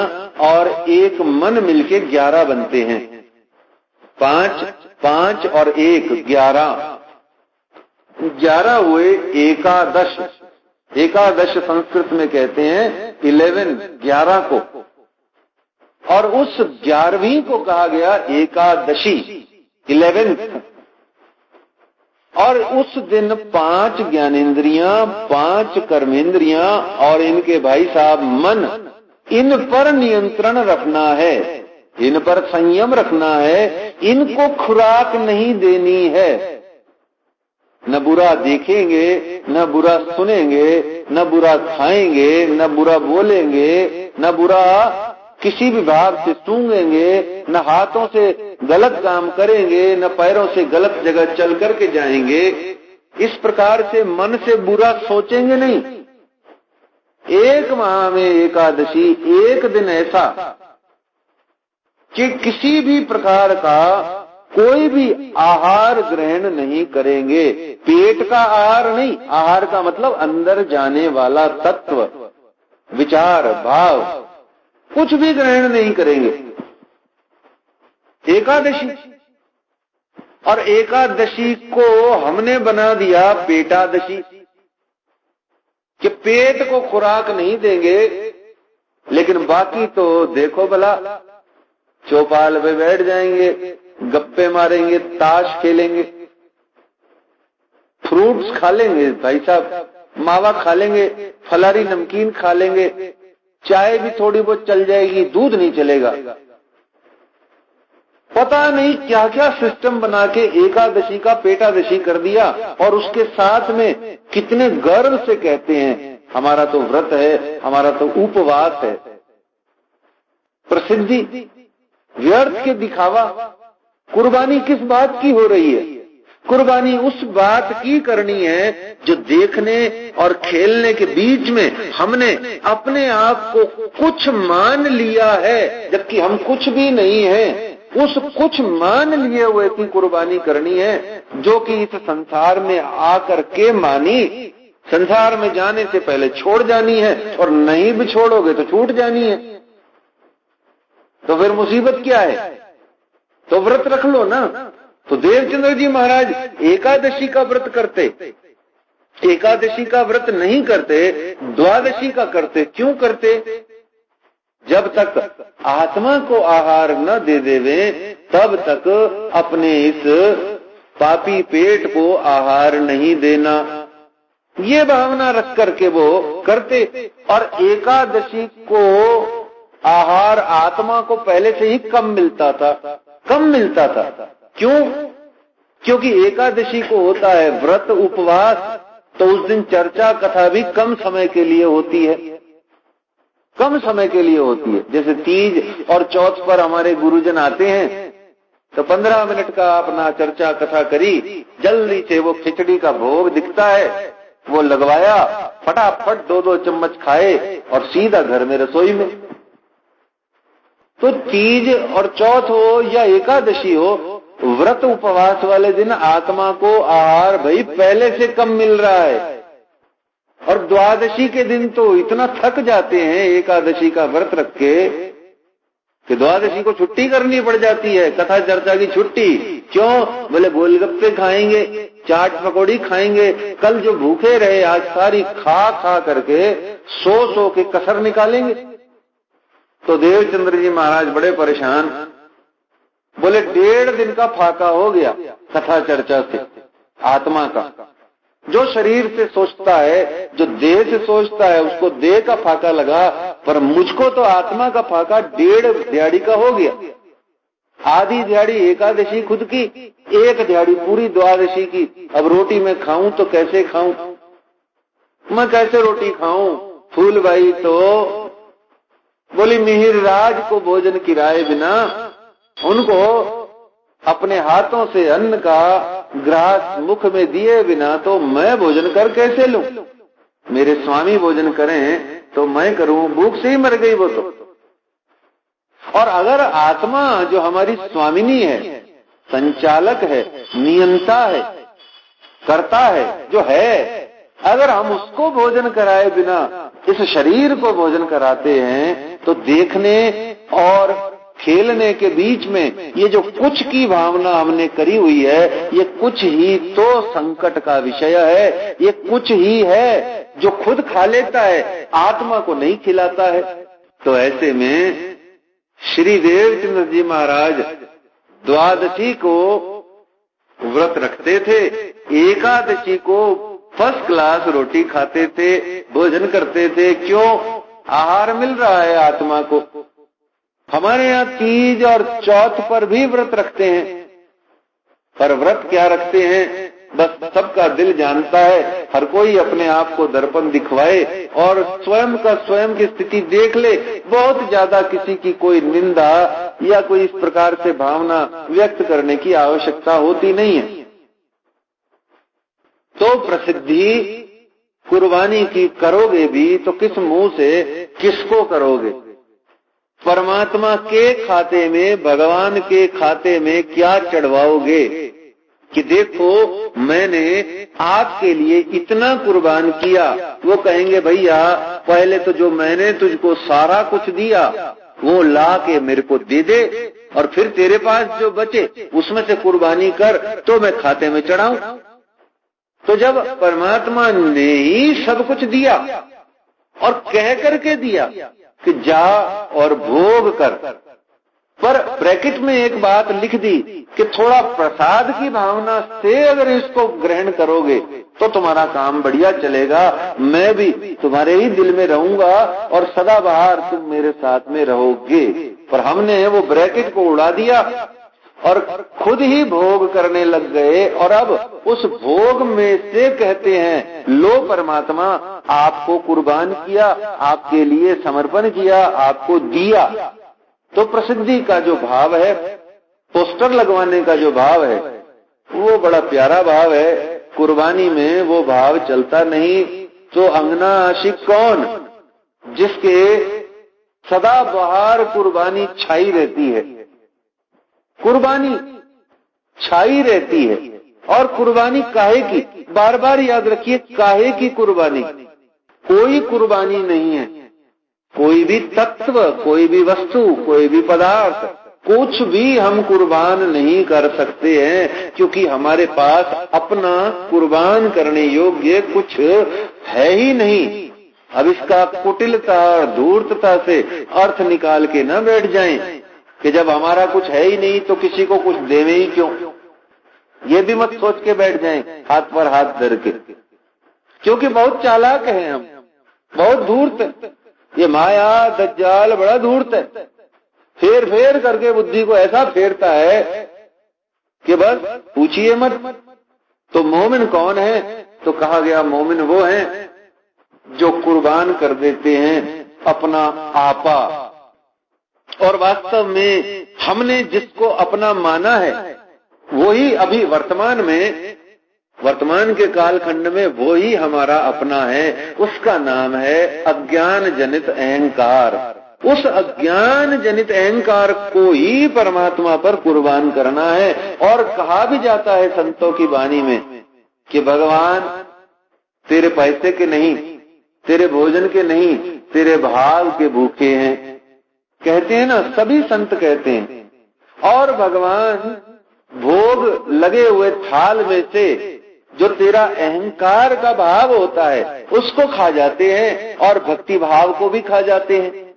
और एक मन मिलके 11 बनते हैं। 5 5 और 1 11, 11 हुए एकादश। एकादश संस्कृत में कहते हैं 11, 11 को, और उस 11वीं को कहा गया एकादशी, 11th। और उस दिन 5 ज्ञानेंद्रियां, 5 कर्मेंद्रियां और इनके भाई साहब मन, इन पर नियंत्रण रखना है, इन पर संयम रखना है, इनको खुराक नहीं देनी है। न बुरा देखेंगे, न बुरा सुनेंगे, न बुरा खाएंगे, न बुरा बोलेंगे, न बुरा किसी भी भाग से सूंघेंगे, न हाथों से गलत काम करेंगे, न पैरों से गलत जगह चल करके जाएंगे। इस प्रकार से मन से बुरा सोचेंगे नहीं। एक माह में एकादशी, एक दिन ऐसा कि किसी भी प्रकार का कोई भी आहार ग्रहण नहीं करेंगे। पेट का आहार नहीं, आहार का मतलब अंदर जाने वाला तत्व, विचार, भाव, कुछ भी ग्रहण नहीं करेंगे। एकादशी, और एकादशी को हमने बना दिया पेटादशी, कि पेट को खुराक नहीं देंगे, लेकिन बाकी तो देखो भला, चौपाल पे बैठ जाएंगे, गप्पे मारेंगे, ताश खेलेंगे, फ्रूट्स खा लेंगे भाई साहब, मावा खा लेंगे, फलारी नमकीन खा लेंगे, चाय भी थोड़ी बहुत चल जाएगी, दूध नहीं चलेगा। पता नहीं क्या क्या सिस्टम बना के एकादशी का पेटादशी कर दिया, और उसके साथ में कितने गर्व से कहते हैं हमारा तो व्रत है, हमारा तो उपवास है। प्रसिद्धि, व्यर्थ के दिखावा। कुर्बानी किस बात की हो रही है? कुर्बानी उस बात की करनी है जो देखने और खेलने के बीच में हमने अपने आप को कुछ मान लिया है, जबकि हम कुछ भी नहीं है। उस कुछ मान लिए हुए की कुर्बानी करनी है, जो कि इस संसार में आकर के मानी, संसार में जाने से पहले छोड़ जानी है, और नहीं भी छोड़ोगे तो छूट जानी है। तो फिर मुसीबत क्या है? तो व्रत रख लो ना। तो देवचंद्र जी महाराज एकादशी का व्रत करते, एकादशी का व्रत नहीं करते, द्वादशी का करते। क्यों करते? जब तक आत्मा को आहार न दे देवे, तब तक अपने इस पापी पेट को आहार नहीं देना, ये भावना रख करके वो करते। और एकादशी को आहार आत्मा को पहले से ही कम मिलता था, कम मिलता था। क्यों? क्योंकि एकादशी को होता है व्रत, उपवास, तो उस दिन चर्चा कथा भी कम समय के लिए होती है, कम समय के लिए होती है। जैसे तीज और चौथ पर हमारे गुरुजन आते हैं तो 15 मिनट का अपना चर्चा कथा करी, जल्दी से वो खिचड़ी का भोग दिखता है, वो लगवाया, फटाफट 2-2 चम्मच खाए और सीधा घर में रसोई में। तो तीज और चौथ हो या एकादशी हो, व्रत उपवास वाले दिन आत्मा को आहार भाई पहले से कम मिल रहा है। और द्वादशी के दिन तो इतना थक जाते हैं एकादशी का व्रत रख के कि द्वादशी को छुट्टी करनी पड़ जाती है, कथा चर्चा की छुट्टी। क्यों? बोले गोलगप्पे खाएंगे, चाट पकौड़ी खाएंगे, कल जो भूखे रहे आज सारी खा खा करके सो के कसर निकालेंगे। तो देवचंद्र जी महाराज बड़े परेशान, बोले 1.5 दिन का फाका हो गया कथा चर्चा से आत्मा का। जो शरीर से सोचता है, जो देह से सोचता है, उसको देह का फाका लगा, पर मुझको तो आत्मा का फाका 1.5 दिहाड़ी का हो गया। आधी दिहाड़ी एकादशी खुद की, एक दिहाड़ी पूरी द्वादशी की। अब रोटी मैं खाऊं तो कैसे खाऊं, मैं कैसे रोटी खाऊं? फूलबाई तो बोली मिहिर राज को भोजन किराए बिना, उनको अपने हाथों से अन्न का ग्रास मुख में दिए बिना तो मैं भोजन कर कैसे लूं? मेरे स्वामी भोजन करें तो मैं करूं, भूख से ही मर गई वो तो। और अगर आत्मा जो हमारी स्वामिनी है, संचालक है, नियंता है, करता है, जो है, अगर हम उसको भोजन कराए बिना इस शरीर को भोजन कराते हैं तो देखने और खेलने के बीच में ये जो कुछ की भावना हमने करी हुई है, ये कुछ ही तो संकट का विषय है। ये कुछ ही है जो खुद खा लेता है, आत्मा को नहीं खिलाता है। तो ऐसे में श्री देवचंद्र जी महाराज द्वादशी को व्रत रखते थे, एकादशी को फर्स्ट क्लास रोटी खाते थे, भोजन करते थे। क्यों? आहार मिल रहा है आत्मा को। हमारे यहाँ तीज और चौथ पर भी व्रत रखते हैं, पर व्रत क्या रखते हैं बस सबका दिल जानता है। हर कोई अपने आप को दर्पण दिखवाए और स्वयं का स्वयं की स्थिति देख ले। बहुत ज्यादा किसी की कोई निंदा या कोई इस प्रकार से भावना व्यक्त करने की आवश्यकता होती नहीं है। तो प्रसिद्धि कुर्बानी की करोगे भी तो किस मुंह से, किसको करोगे? परमात्मा के खाते में, भगवान के खाते में क्या चढ़वाओगे कि देखो मैंने आपके लिए इतना कुर्बान किया। वो कहेंगे भैया पहले तो जो मैंने तुझको सारा कुछ दिया वो ला के मेरे को दे दे, और फिर तेरे पास जो बचे उसमें से कुर्बानी कर तो मैं खाते में चढ़ाऊं। तो जब परमात्मा ने ही सब कुछ दिया और कह करके दिया कि जा और भोग कर, पर ब्रैकेट में एक बात लिख दी कि थोड़ा प्रसाद की भावना से अगर इसको ग्रहण करोगे तो तुम्हारा काम बढ़िया चलेगा, मैं भी तुम्हारे ही दिल में रहूंगा और सदाबहार तुम मेरे साथ में रहोगे। पर हमने वो ब्रैकेट को उड़ा दिया और खुद ही भोग करने लग गए, और अब उस भोग में से कहते हैं लो परमात्मा आपको कुर्बान किया, आपके लिए समर्पण किया, आपको दिया। तो प्रसिद्धि का जो भाव है, पोस्टर लगवाने का जो भाव है, वो बड़ा प्यारा भाव है। कुर्बानी में वो भाव चलता नहीं। तो अंगना आशिक कौन? जिसके सदा बहार कुर्बानी छाई रहती है, कुर्बानी छाई रहती है। और कुर्बानी काहे की? बार बार याद रखिए, काहे की कुर्बानी? कोई कुर्बानी नहीं है। कोई भी तत्व, कोई भी वस्तु, कोई भी पदार्थ, कुछ भी हम कुर्बान नहीं कर सकते हैं, क्योंकि हमारे पास अपना कुर्बान करने योग्य कुछ है ही नहीं। अब इसका कुटिलता और धूर्तता से अर्थ निकाल के न बैठ जाएं कि जब हमारा कुछ है ही नहीं तो किसी को कुछ देवे ही क्यों। ये भी मत सोच के बैठ जाएं हाथ पर हाथ धर के, क्योंकि बहुत चालाक हैं हम, बहुत धूर्त। ये माया दज्जाल बड़ा धूर्त है, फेर फेर करके बुद्धि को ऐसा फेरता है कि बस पूछिए मत। तो मोमिन कौन है? तो कहा गया मोमिन वो है जो कुर्बान कर देते हैं अपना आपा। और वास्तव में हमने जिसको अपना माना है वही अभी वर्तमान के कालखंड में वो ही हमारा अपना है। उसका नाम है अज्ञान जनित अहंकार। उस अज्ञान जनित अहंकार को ही परमात्मा पर कुर्बान करना है। और कहा भी जाता है संतों की वाणी में कि भगवान तेरे पैसे के नहीं, तेरे भोजन के नहीं, तेरे भाव के भूखे हैं। कहते हैं ना, सभी संत कहते हैं। और भगवान भोग लगे हुए थाल में से जो तेरा अहंकार का भाव होता है उसको खा जाते हैं, और भक्ति भाव को भी खा जाते हैं।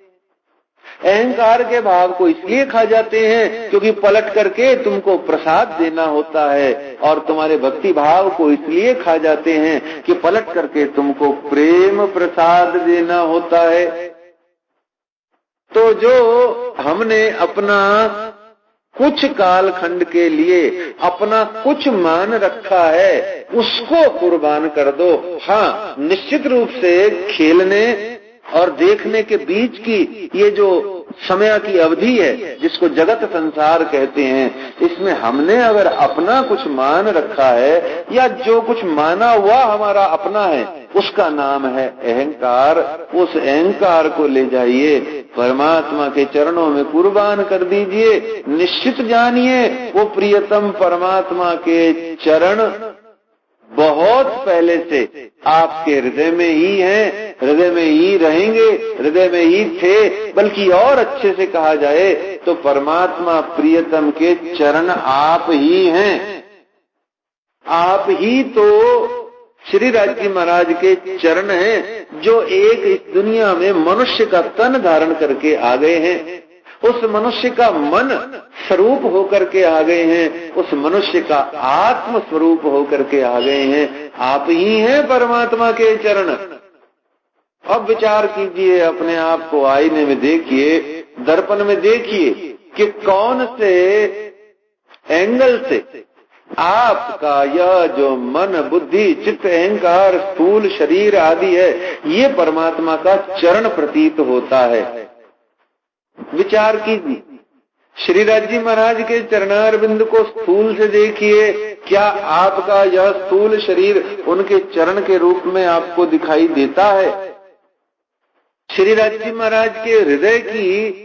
अहंकार के भाव को इसलिए खा जाते हैं क्योंकि पलट करके तुमको प्रसाद देना होता है, और तुम्हारे भक्ति भाव को इसलिए खा जाते हैं कि पलट करके तुमको प्रेम प्रसाद देना होता है। तो जो हमने अपना कुछ कालखंड के लिए अपना कुछ मान रखा है, उसको कुर्बान कर दो। हाँ, निश्चित रूप से खेलने और देखने के बीच की ये जो समय की अवधि है, जिसको जगत संसार कहते हैं, इसमें हमने अगर अपना कुछ मान रखा है या जो कुछ माना हुआ हमारा अपना है, उसका नाम है अहंकार। उस अहंकार को ले जाइए, परमात्मा के चरणों में कुर्बान कर दीजिए। निश्चित जानिए वो प्रियतम परमात्मा के चरण बहुत पहले से आपके हृदय में ही हैं, हृदय में ही रहेंगे, हृदय में ही थे। बल्कि और अच्छे से कहा जाए तो परमात्मा प्रियतम के चरण आप ही हैं। आप ही तो श्री राज महाराज के चरण हैं, जो एक इस दुनिया में मनुष्य का तन धारण करके आ गए हैं, उस मनुष्य का मन स्वरूप होकर के आ गए हैं, उस मनुष्य का आत्म स्वरूप होकर के आ गए हैं। आप ही हैं परमात्मा के चरण। अब विचार कीजिए, अपने आप को आईने में देखिए, दर्पण में देखिए कि कौन से एंगल से आपका यह जो मन, बुद्धि, चित्त, अहंकार, स्थूल शरीर आदि है, ये परमात्मा का चरण प्रतीत होता है। विचार कीजिए, श्री राज जी महाराज के चरणारविंद को स्थूल से देखिए, क्या आपका यह स्थूल शरीर उनके चरण के रूप में आपको दिखाई देता है? श्री राज जी महाराज के हृदय की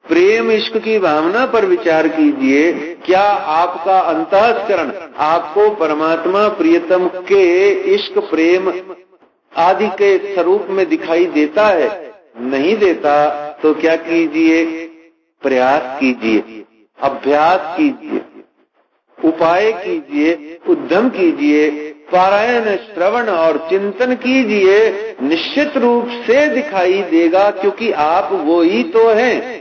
प्रेम इश्क की भावना पर विचार कीजिए, क्या आपका अंतःकरण आपको परमात्मा प्रियतम के इश्क प्रेम आदि के स्वरूप में दिखाई देता है? नहीं देता तो क्या कीजिए? प्रयास कीजिए, अभ्यास कीजिए, उपाय कीजिए, उद्यम कीजिए, पारायण, श्रवण और चिंतन कीजिए। निश्चित रूप से दिखाई देगा, क्योंकि आप वो ही तो हैं।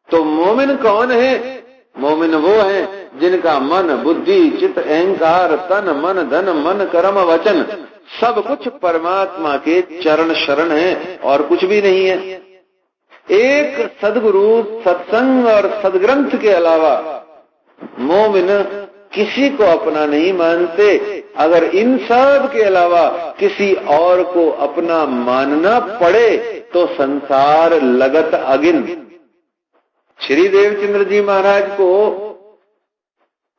तो मोमिन कौन है? मोमिन वो है जिनका मन, बुद्धि, चित्त, अहंकार, तन, मन, धन, मन, कर्म, वचन सब कुछ परमात्मा के चरण शरण है और कुछ भी नहीं है। एक सद्गुरु, सत्संग और सदग्रंथ के अलावा मोमिन किसी को अपना नहीं मानते। अगर इन सब के अलावा किसी और को अपना मानना पड़े तो संसार लगत अगिन। श्री देवचंद्र जी महाराज को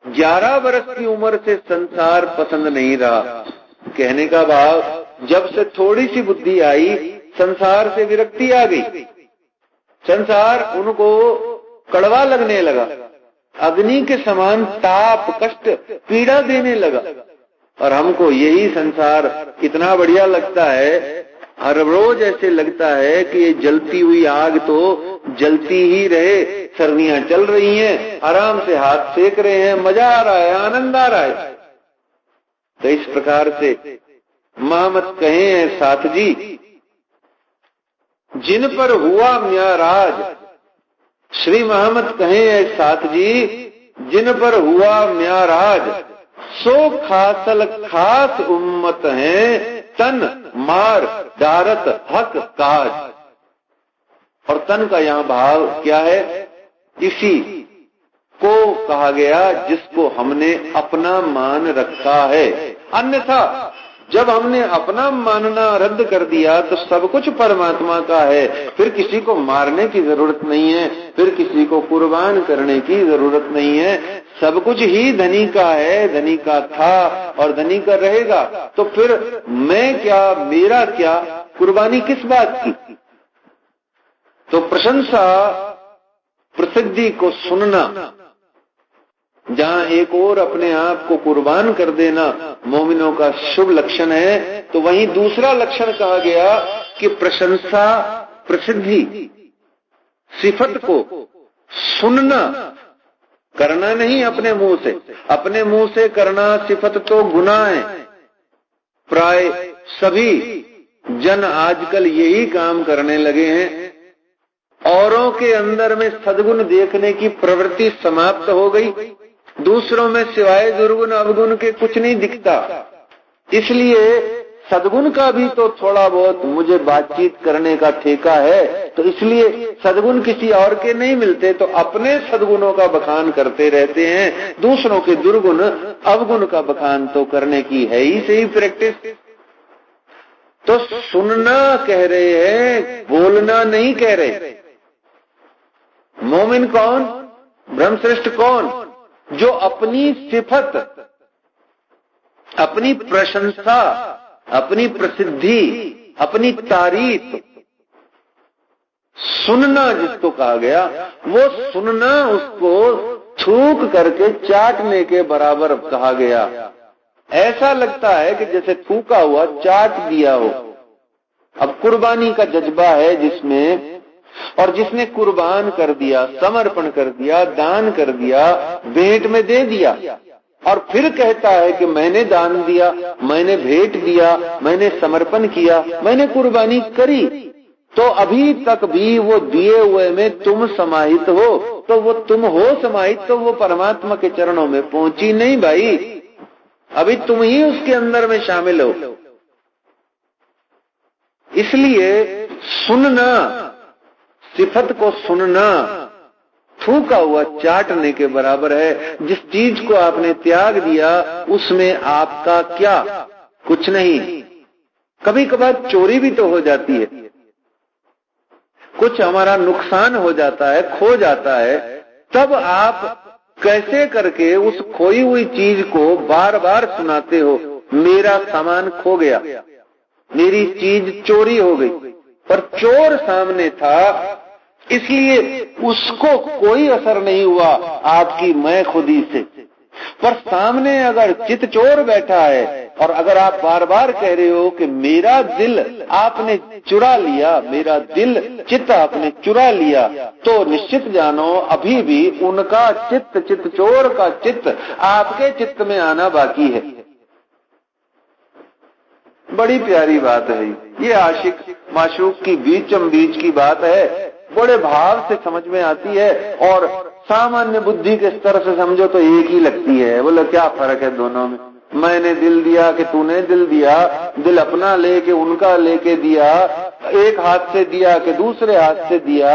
11 वर्ष की उम्र से संसार पसंद नहीं रहा। कहने का भाव, जब से थोड़ी सी बुद्धि आई, संसार से विरक्ति आ गई। संसार उनको कड़वा लगने लगा, अग्नि के समान ताप, कष्ट, पीड़ा देने लगा। और हमको यही संसार इतना बढ़िया लगता है, हर रोज ऐसे लगता है कि ये जलती हुई आग तो जलती ही रहे। सर्दियां चल रही हैं, आराम से हाथ सेक रहे हैं, मजा आ रहा है, आनंद आ रहा है। तो इस प्रकार से महामत कहे हैं साथ जी, जिन पर हुआ म्याराज। श्री महामत कहे हैं साथ जी, जिन पर हुआ म्याराज, सो खासल खास उम्मत है, तन मार डारत हक काज। और तन का यहाँ भाव क्या है? इसी को कहा गया जिसको हमने अपना मान रखा है। अन्यथा जब हमने अपना मानना रद्द कर दिया तो सब कुछ परमात्मा का है। फिर किसी को मारने की जरूरत नहीं है, फिर किसी को कुर्बान करने की जरूरत नहीं है। सब कुछ ही धनी का है, धनी का था और धनी का रहेगा। तो फिर मैं क्या, मेरा क्या, कुर्बानी किस बात की? तो प्रशंसा, प्रसिद्धि को सुनना, जहां एक और अपने आप को कुर्बान कर देना मोमिनों का शुभ लक्षण है, तो वहीं दूसरा लक्षण कहा गया कि प्रशंसा, प्रसिद्धि, सिफत को सुनना, करना नहीं अपने मुंह से। अपने मुंह से करना सिफत तो गुनाह है। प्राय सभी जन आजकल यही काम करने लगे हैं। औरों के अंदर में सद्गुण देखने की प्रवृत्ति समाप्त हो गई। दूसरों में सिवाय दुर्गुण अवगुण के कुछ नहीं दिखता। इसलिए सद्गुण का भी तो थोड़ा बहुत मुझे बातचीत करने का ठेका है, तो इसलिए सद्गुण किसी और के नहीं मिलते तो अपने सद्गुणों का बखान करते रहते हैं, दूसरों के दुर्गुण अवगुण का बखान तो करने की है ही सही प्रैक्टिस। तो सुनना कह रहे हैं, बोलना नहीं कह रहे। मोमिन कौन, ब्रह्मश्रेष्ठ कौन? जो अपनी सिफत, अपनी प्रशंसा, अपनी प्रसिद्धि, अपनी तारीफ, सुनना जिसको कहा गया, वो सुनना उसको थूक करके चाटने के बराबर कहा गया। ऐसा लगता है कि जैसे थूका हुआ चाट दिया हो। अब कुर्बानी का जज्बा है जिसमें, और जिसने कुर्बान कर दिया, समर्पण कर दिया, दान कर दिया, भेंट में दे दिया, और फिर कहता है कि मैंने दान दिया, मैंने भेंट दिया, मैंने समर्पण किया, मैंने कुर्बानी करी, तो अभी तक भी वो दिए हुए में तुम समाहित हो, तो वो तुम हो समाहित, तो वो परमात्मा के चरणों में पहुंची नहीं भाई, अभी तुम ही उसके अंदर में शामिल हो। इसलिए सुनना, सिफत को सुनना थूका हुआ चाटने के बराबर है। जिस चीज को आपने त्याग दिया उसमें आपका क्या, कुछ नहीं। कभी कभार चोरी भी तो हो जाती है, कुछ हमारा नुकसान हो जाता है, खो जाता है, तब आप कैसे करके उस खोई हुई चीज को बार बार सुनाते हो, मेरा सामान खो गया, मेरी चीज चोरी हो गई, पर चोर सामने था इसलिए उसको कोई असर नहीं हुआ आपकी मैं खुदी से। पर सामने अगर चित चोर बैठा है और अगर आप बार बार कह रहे हो कि मेरा दिल आपने चुरा लिया, मेरा दिल चित्त आपने चुरा लिया, तो निश्चित जानो अभी भी उनका चित्त चोर का चित्त आपके चित्त में आना बाकी है। बड़ी प्यारी बात है ये, आशिक माशूक की बीचम बीच की बात है, बड़े भाव से समझ में आती है, और सामान्य बुद्धि के स्तर से समझो तो एक ही लगती है। बोलो क्या फर्क है दोनों में, मैंने दिल दिया कि तूने दिल दिया, दिल अपना लेके उनका लेके दिया, एक हाथ से दिया कि दूसरे हाथ से दिया,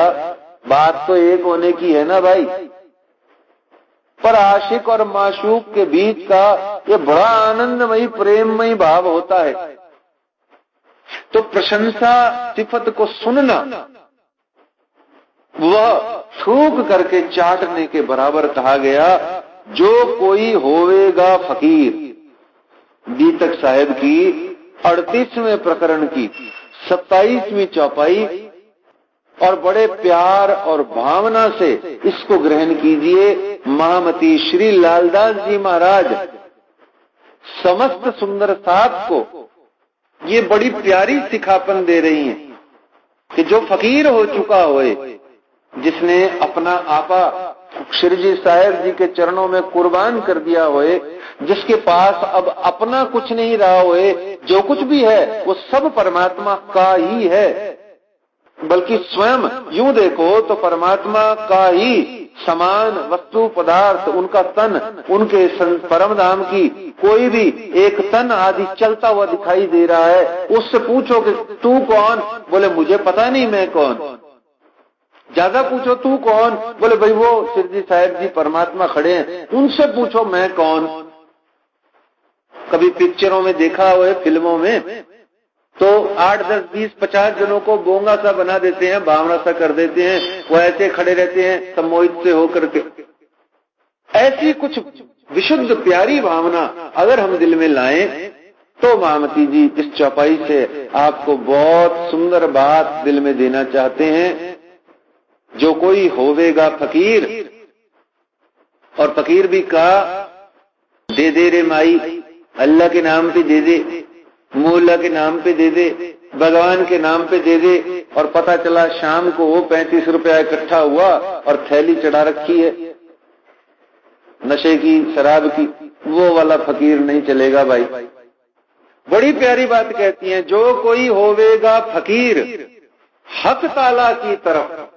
बात तो एक होने की है ना भाई। पर आशिक और माशूक के बीच का ये बड़ा आनंदमयी प्रेममयी भाव होता है। तो प्रशंसा सिफत को सुनना वह थूक करके चाटने के बराबर कहा गया। जो कोई होवेगा फकीर, दीतक साहेब की 38वें प्रकरण की 27वीं चौपाई, और बड़े प्यार और भावना से इसको ग्रहण कीजिए। महामती श्री लालदास जी महाराज समस्त सुंदर साथ को ये बड़ी प्यारी सिखापन दे रही हैं कि जो फकीर हो चुका होए, जिसने अपना आपा श्री जी साहेब जी के चरणों में कुर्बान कर दिया होए, जिसके पास अब अपना कुछ नहीं रहा होए, जो कुछ भी है वो सब परमात्मा का ही है, बल्कि स्वयं यूं देखो तो परमात्मा का ही समान वस्तु पदार्थ, उनका तन, उनके परम धाम की कोई भी एक तन आदि चलता हुआ दिखाई दे रहा है। उससे पूछो कि तू कौन, बोले मुझे पता नहीं मैं कौन। ज्यादा पूछो तू कौन, बोले भाई वो शिरजी साहिब जी परमात्मा खड़े हैं, उनसे पूछो मैं कौन। कभी पिक्चरों में देखा हुआ है, फिल्मों में, तो 8, 10, 20, 50 जनों को बोंगा सा बना देते हैं, भावना सा कर देते हैं, वो ऐसे खड़े रहते हैं सम्मोहित से होकर के। ऐसी कुछ विशुद्ध प्यारी भावना अगर हम दिल में लाएं तो महामती जी इस चौपाई से आपको बहुत सुंदर बात दिल में देना चाहते हैं। जो कोई होवेगा फकीर, और फकीर भी कहा दे दे रे माई, अल्लाह के नाम पे दे दे, मौला के नाम पे दे दे, भगवान के नाम पे दे दे, और पता चला शाम को वो 35 रुपया इकट्ठा हुआ और थैली चढ़ा रखी है नशे की, शराब की। वो वाला फकीर नहीं चलेगा भाई। बड़ी प्यारी बात कहती है, जो कोई होवेगा फकीर हक ताला की तरफ।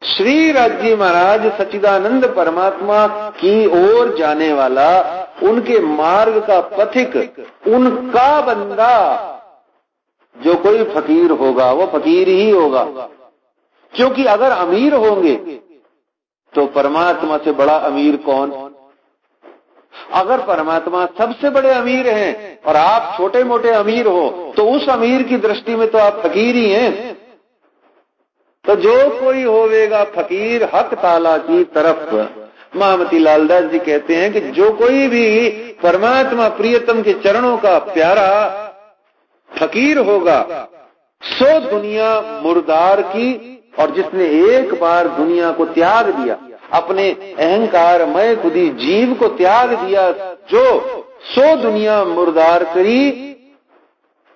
श्री राज जी महाराज सच्चिदानंद परमात्मा की ओर जाने वाला उनके मार्ग का पथिक, उनका बंदा जो कोई फकीर होगा वो फकीर ही होगा। क्योंकि अगर अमीर होंगे तो परमात्मा से बड़ा अमीर कौन? अगर परमात्मा सबसे बड़े अमीर हैं और आप छोटे मोटे अमीर हो तो उस अमीर की दृष्टि में तो आप फकीर ही हैं। तो जो कोई होवेगा फकीर हक ताला की तरफ। महामती लालदास जी कहते हैं कि जो कोई भी परमात्मा प्रियतम के चरणों का प्यारा फकीर होगा सो दुनिया मुर्दार की, और जिसने एक बार दुनिया को त्याग दिया, अपने अहंकार मैं खुदी जीव को त्याग दिया, जो सो दुनिया मुर्दार करी,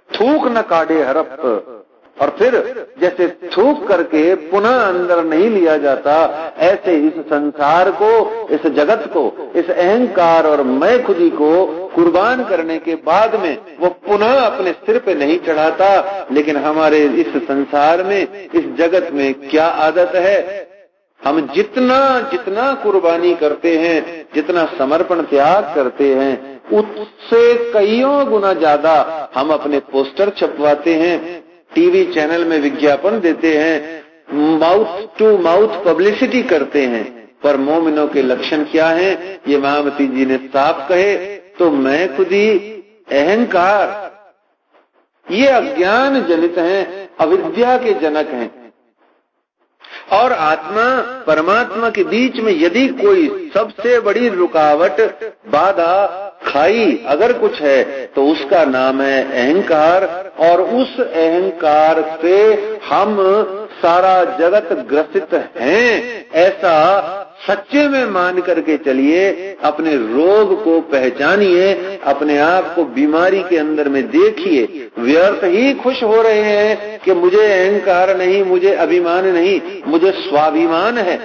थूक न काढ़े हरप। और फिर जैसे थूक करके पुनः अंदर नहीं लिया जाता, ऐसे इस संसार को, इस जगत को, इस अहंकार और मैं खुदी को कुर्बान करने के बाद में वो पुनः अपने सिर पे नहीं चढ़ाता। लेकिन हमारे इस संसार में, इस जगत में क्या आदत है, हम जितना जितना कुर्बानी करते हैं, जितना समर्पण त्याग करते हैं, उससे कईयों गुना ज्यादा हम अपने पोस्टर छपवाते हैं, टीवी चैनल में विज्ञापन देते हैं, माउथ टू माउथ पब्लिसिटी करते हैं। पर मोमिनों के लक्षण क्या हैं ये महामती जी ने साफ कहे। तो मैं खुदी, अहंकार, ये अज्ञान जनित हैं, अविद्या के जनक हैं। और आत्मा परमात्मा के बीच में यदि कोई सबसे बड़ी रुकावट, बाधा, खाई अगर कुछ है तो उसका नाम है अहंकार। और उस अहंकार से हम सारा जगत ग्रसित हैं, ऐसा सच्चे में मान करके चलिए। अपने रोग को पहचानिए, अपने आप को बीमारी के अंदर में देखिए। व्यर्थ ही खुश हो रहे हैं कि मुझे अहंकार नहीं, मुझे अभिमान नहीं, मुझे स्वाभिमान है।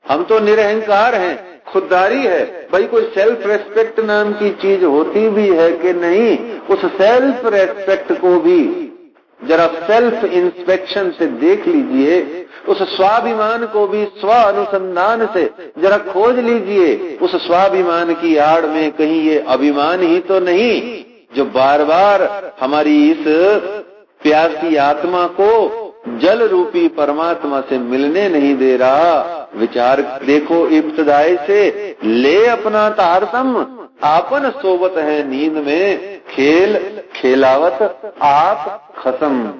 हम तो निरहंकार हैं, खुददारी है। भाई कोई सेल्फ रेस्पेक्ट नाम की चीज होती भी है कि नहीं? उस सेल्फ रेस्पेक्ट को भी जरा सेल्फ इंस्पेक्शन से देख लीजिए। उस स्वाभिमान को भी स्व अनुसंधान से जरा खोज लीजिए। उस स्वाभिमान की आड़ में कहीं ये अभिमान ही तो नहीं जो बार बार हमारी इस प्यासी आत्मा को जल रूपी परमात्मा से मिलने नहीं दे रहा। विचार देखो, इब्तदाई से ले अपना तारतम, आपन सोवत है नींद में, खेल खेलावत आप खत्म।